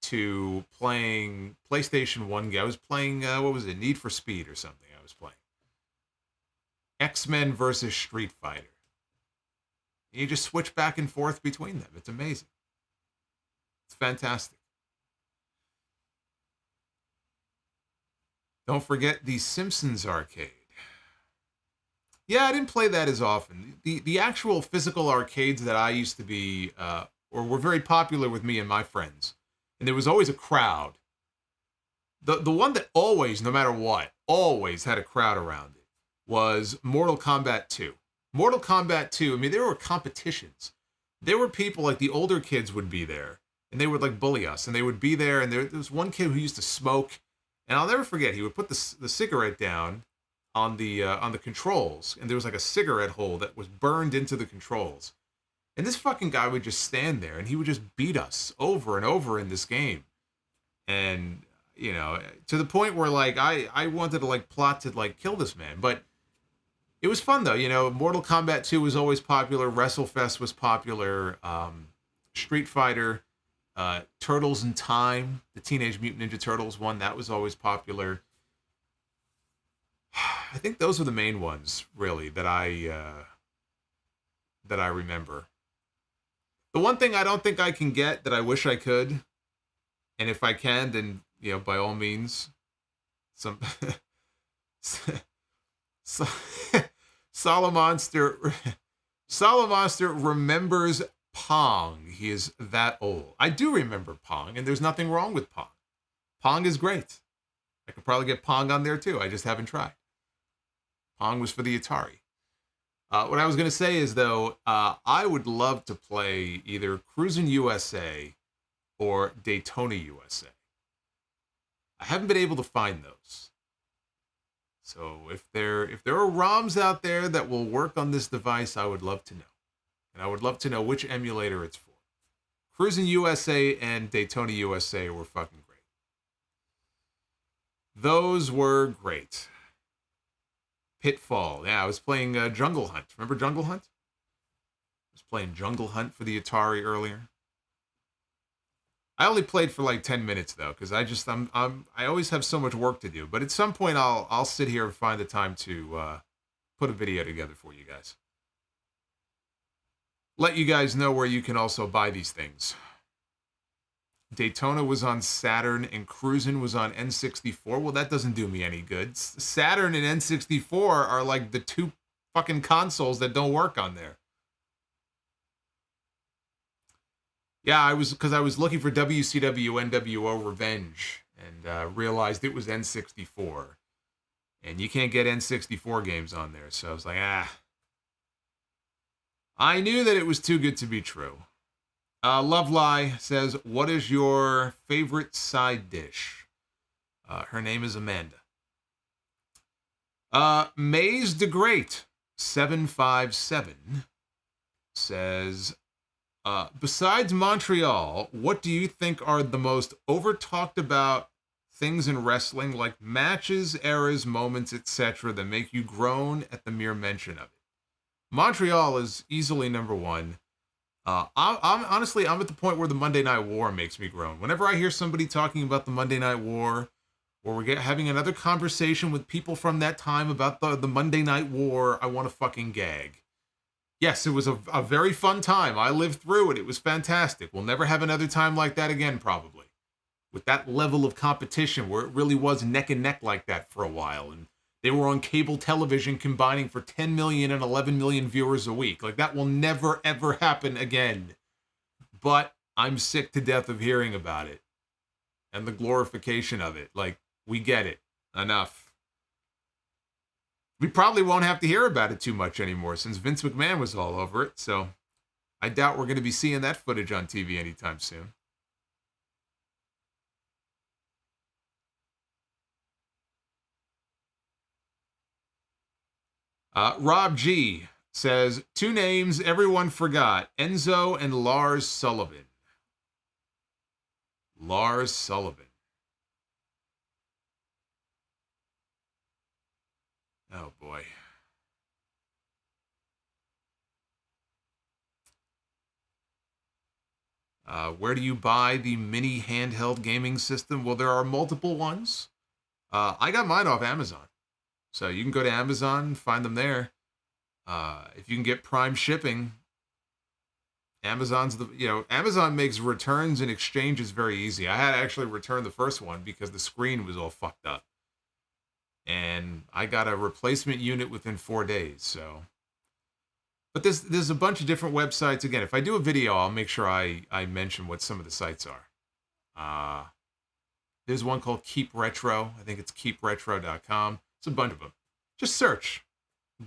to playing PlayStation 1 game. I was playing, what was it, Need for Speed or something I was playing. X-Men versus Street Fighter. And you just switch back and forth between them. It's amazing. It's fantastic. Don't forget the Simpsons arcade. Yeah, I didn't play that as often. The actual physical arcades that I used to be, or were very popular with me and my friends, and there was always a crowd. The one that always, no matter what, always had a crowd around it was Mortal Kombat 2. Mortal Kombat 2, I mean, there were competitions. There were people, like the older kids would be there, and they would like bully us, and they would be there, and there was one kid who used to smoke, and I'll never forget, he would put the cigarette down on the controls, and there was like a cigarette hole that was burned into the controls. And this fucking guy would just stand there, and he would just beat us over and over in this game. And, to the point where, like, I wanted to, like, plot to, like, kill this man. But it was fun, though. Mortal Kombat 2 was always popular. WrestleFest was popular. Street Fighter, Turtles in Time, the Teenage Mutant Ninja Turtles one, that was always popular. I think those are the main ones, really, that I remember. The one thing I don't think I can get that I wish I could, and if I can, then, by all means, some Solomonster remembers Pong. He is that old. I do remember Pong, and there's nothing wrong with Pong. Pong is great. I could probably get Pong on there too. I just haven't tried. Pong was for the Atari. What I was going to say is, though, I would love to play either Cruisin' USA or Daytona USA. I haven't been able to find those. So if there are ROMs out there that will work on this device, I would love to know. And I would love to know which emulator it's for. Cruisin' USA and Daytona USA were fucking great. Those were great. Pitfall. Yeah, I was playing Jungle Hunt. Remember Jungle Hunt? I was playing Jungle Hunt for the Atari earlier. I only played for like 10 minutes though, because I always have so much work to do. But at some point, I'll sit here and find the time to put a video together for you guys. Let you guys know where you can also buy these things. Daytona was on Saturn and Cruisin' was on N64. Well, that doesn't do me any good. Saturn and N64 are like the two fucking consoles that don't work on there. Yeah, because I was looking for WCW NWO Revenge, and realized it was N64. And you can't get N64 games on there. So I was like, I knew that it was too good to be true. Lovelie says, what is your favorite side dish? Her name is Amanda. Maze the Great 757 says, besides Montreal, what do you think are the most over-talked about things in wrestling, like matches, eras, moments, etc., that make you groan at the mere mention of it? Montreal is easily number one. I'm honestly, I'm at the point where the Monday Night War makes me groan. Whenever I hear somebody talking about the Monday Night War, or we're having another conversation with people from that time about the Monday Night War, I want to fucking gag. Yes, it was a very fun time. I lived through it. It was fantastic. We'll never have another time like that again, probably. With that level of competition, where it really was neck and neck like that for a while. And they were on cable television combining for 10 million and 11 million viewers a week. Like, that will never, ever happen again. But I'm sick to death of hearing about it. And the glorification of it. Like, we get it. Enough. We probably won't have to hear about it too much anymore since Vince McMahon was all over it. So I doubt we're going to be seeing that footage on TV anytime soon. Rob G says, 2 names everyone forgot, Enzo and Lars Sullivan. Lars Sullivan. Oh, boy. Where do you buy the mini handheld gaming system? Well, there are multiple ones. I got mine off Amazon. So you can go to Amazon, find them there. If you can get Prime shipping, Amazon makes returns and exchanges very easy. I had to actually return the first one because the screen was all fucked up. And I got a replacement unit within 4 days, so. But there's a bunch of different websites. Again, if I do a video, I'll make sure I mention what some of the sites are. There's one called Keep Retro. I think it's keepretro.com. It's a bunch of them. Just search.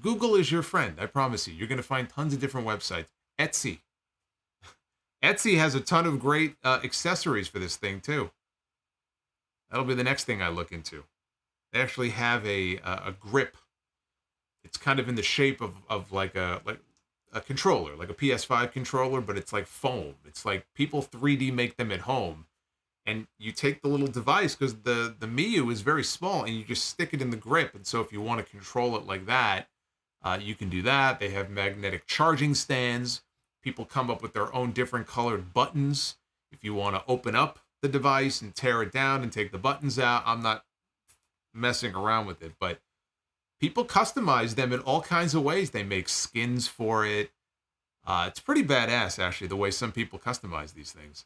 Google is your friend. I promise you. You're going to find tons of different websites. Etsy. Etsy has a ton of great accessories for this thing, too. That'll be the next thing I look into. They actually have a grip. It's kind of in the shape of like a controller, like a PS5 controller, but it's like foam. It's like people 3D make them at home. And you take the little device, because the Miu is very small, and you just stick it in the grip. And so if you want to control it like that, you can do that. They have magnetic charging stands. People come up with their own different colored buttons. If you want to open up the device and tear it down and take the buttons out, I'm not messing around with it, but people customize them in all kinds of ways. They make skins for it. It's pretty badass, actually, the way some people customize these things.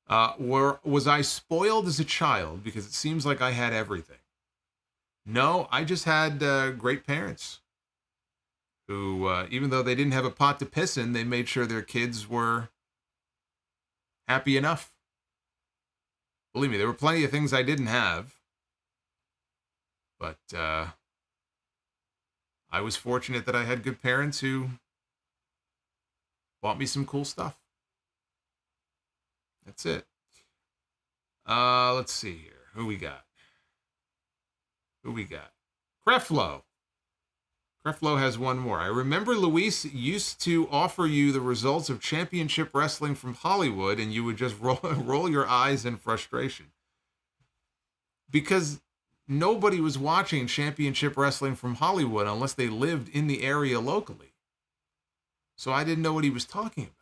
Was I spoiled as a child? Because it seems like I had everything. No, I just had great parents who, even though they didn't have a pot to piss in, they made sure their kids were happy enough. Believe me, there were plenty of things I didn't have. But I was fortunate that I had good parents who bought me some cool stuff. That's it. Let's see here. Who we got? Creflo. Creflo has one more. I remember Luis used to offer you the results of championship wrestling from Hollywood, and you would just roll your eyes in frustration. Because nobody was watching championship wrestling from Hollywood unless they lived in the area locally. So I didn't know what he was talking about.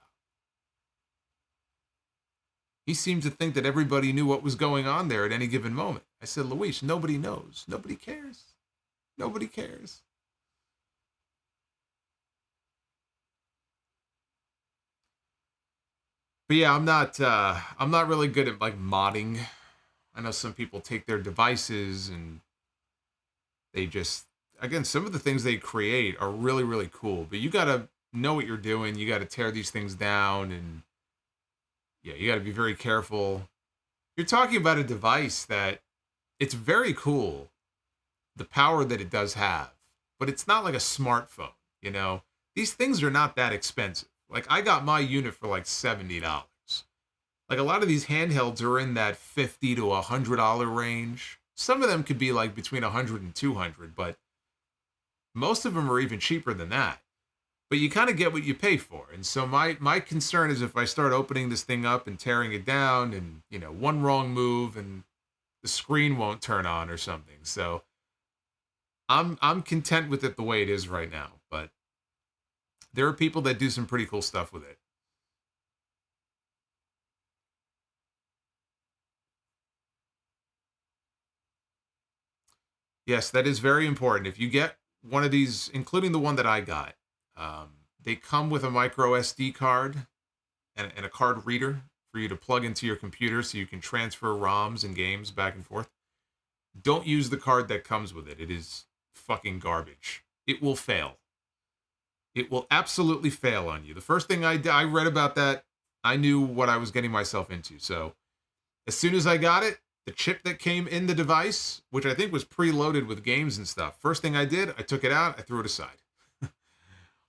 He seemed to think that everybody knew what was going on there at any given moment. I said, Luis, nobody knows. Nobody cares. Nobody cares. But yeah, I'm not really good at like modding. I know some people take their devices and they just, again, some of the things they create are really, really cool. But you gotta know what you're doing. You got to tear these things down, and yeah, you got to be very careful. You're talking about a device that it's very cool, the power that it does have, but it's not like a smartphone, you know? These things are not that expensive. Like, I got my unit for like $70. Like, a lot of these handhelds are in that $50 to $100 range. Some of them could be like between $100 and $200, but most of them are even cheaper than that. But you kind of get what you pay for. And so my concern is if I start opening this thing up and tearing it down and, you know, one wrong move and the screen won't turn on or something. So I'm content with it the way it is right now. But there are people that do some pretty cool stuff with it. Yes, that is very important. If you get one of these, including the one that I got, they come with a micro SD card and a card reader for you to plug into your computer so you can transfer ROMs and games back and forth. Don't use the card that comes with it. It is fucking garbage. It will fail. It will absolutely fail on you. The first thing I read about that, I knew what I was getting myself into. So as soon as I got it, the chip that came in the device, which I think was preloaded with games and stuff, first thing I did, I took it out, I threw it aside.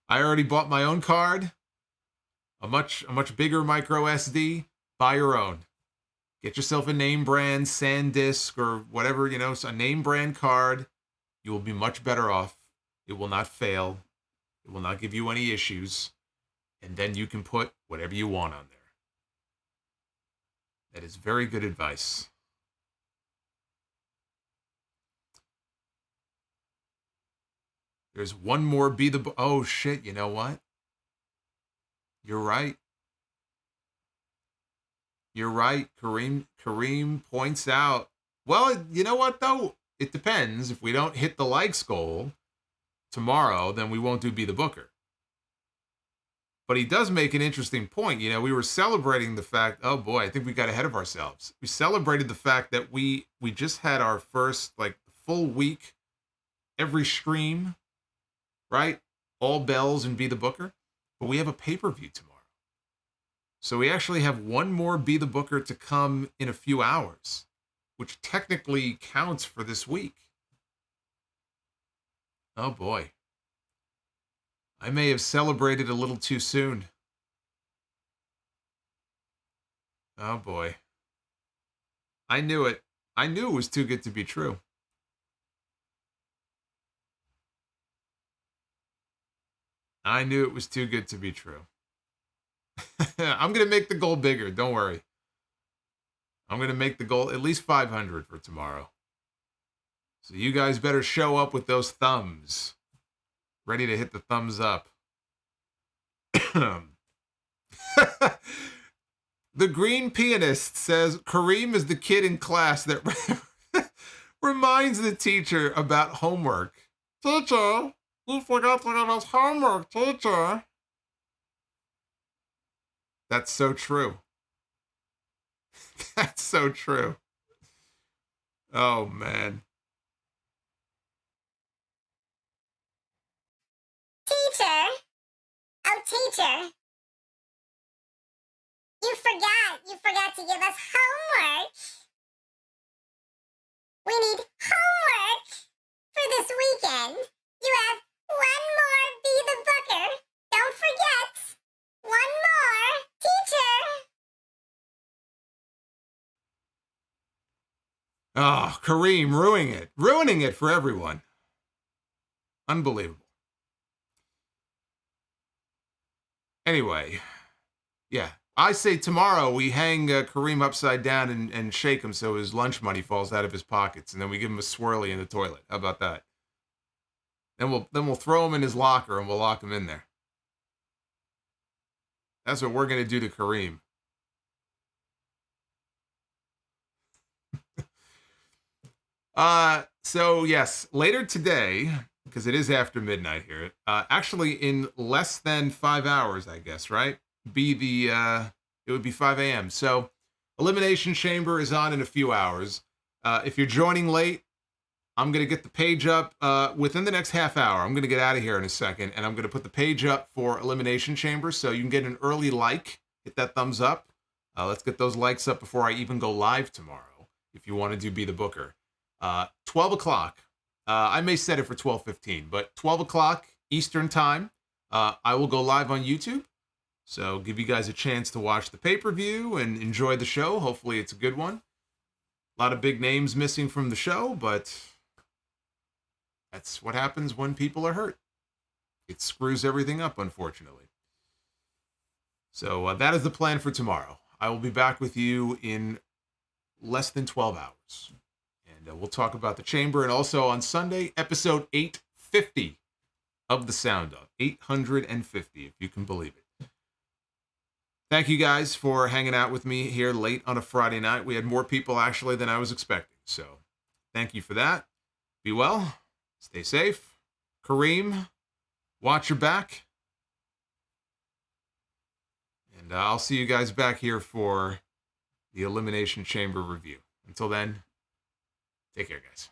I already bought my own card, a much bigger micro SD. Buy your own. Get yourself a name brand SanDisk or whatever, you know, a name brand card. You will be much better off. It will not fail. It will not give you any issues. And then you can put whatever you want on there. That is very good advice. There's one more oh shit, you know what? You're right. You're right. Kareem points out. Well, you know what though? It depends. If we don't hit the likes goal tomorrow, then we won't do Be the Booker. But he does make an interesting point. You know, we were celebrating the fact, oh boy, I think we got ahead of ourselves. We celebrated the fact that we just had our first like full week, every stream, right? All bells and Be the Booker. But we have a pay-per-view tomorrow. So we actually have one more Be the Booker to come in a few hours, which technically counts for this week. Oh boy. I may have celebrated a little too soon. Oh boy. I knew it. I knew it was too good to be true. I knew it was too good to be true. I'm going to make the goal bigger. Don't worry. I'm going to make the goal at least 500 for tomorrow. So you guys better show up with those thumbs. Ready to hit the thumbs up. The Green Pianist says, Kareem is the kid in class that reminds the teacher about homework. Teacher, you forgot to give us homework, teacher. That's so true. That's so true. Oh, man. Teacher. Oh, teacher. You forgot to give us homework. We need homework for this weekend. You have one more Be the Booker. Don't forget. One more, teacher. Oh, Kareem ruining it for everyone. Unbelievable. Anyway, yeah, I say tomorrow we hang Kareem upside down and shake him so his lunch money falls out of his pockets, and then we give him a swirly in the toilet. How about that? Then we'll throw him in his locker and we'll lock him in there. That's what we're gonna do to Kareem. So yes, later today, because it is after midnight here, actually in less than 5 hours, I guess, right? It would be 5 a.m. So Elimination Chamber is on in a few hours. If you're joining late, I'm going to get the page up within the next half hour. I'm going to get out of here in a second, and I'm going to put the page up for Elimination Chamber, so you can get an early like. Hit that thumbs up. Let's get those likes up before I even go live tomorrow, if you want to do Be the Booker. 12 o'clock. I may set it for 12:15, but 12 o'clock Eastern Time, I will go live on YouTube. So give you guys a chance to watch the pay-per-view and enjoy the show. Hopefully it's a good one. A lot of big names missing from the show, but that's what happens when people are hurt. It screws everything up, unfortunately. So that is the plan for tomorrow. I will be back with you in less than 12 hours. And we'll talk about the Chamber. And also on Sunday, episode 850 of the Sound Off. 850, if you can believe it. Thank you guys for hanging out with me here late on a Friday night. We had more people actually than I was expecting. So thank you for that. Be well. Stay safe. Kareem, watch your back. And I'll see you guys back here for the Elimination Chamber review. Until then, take care, guys.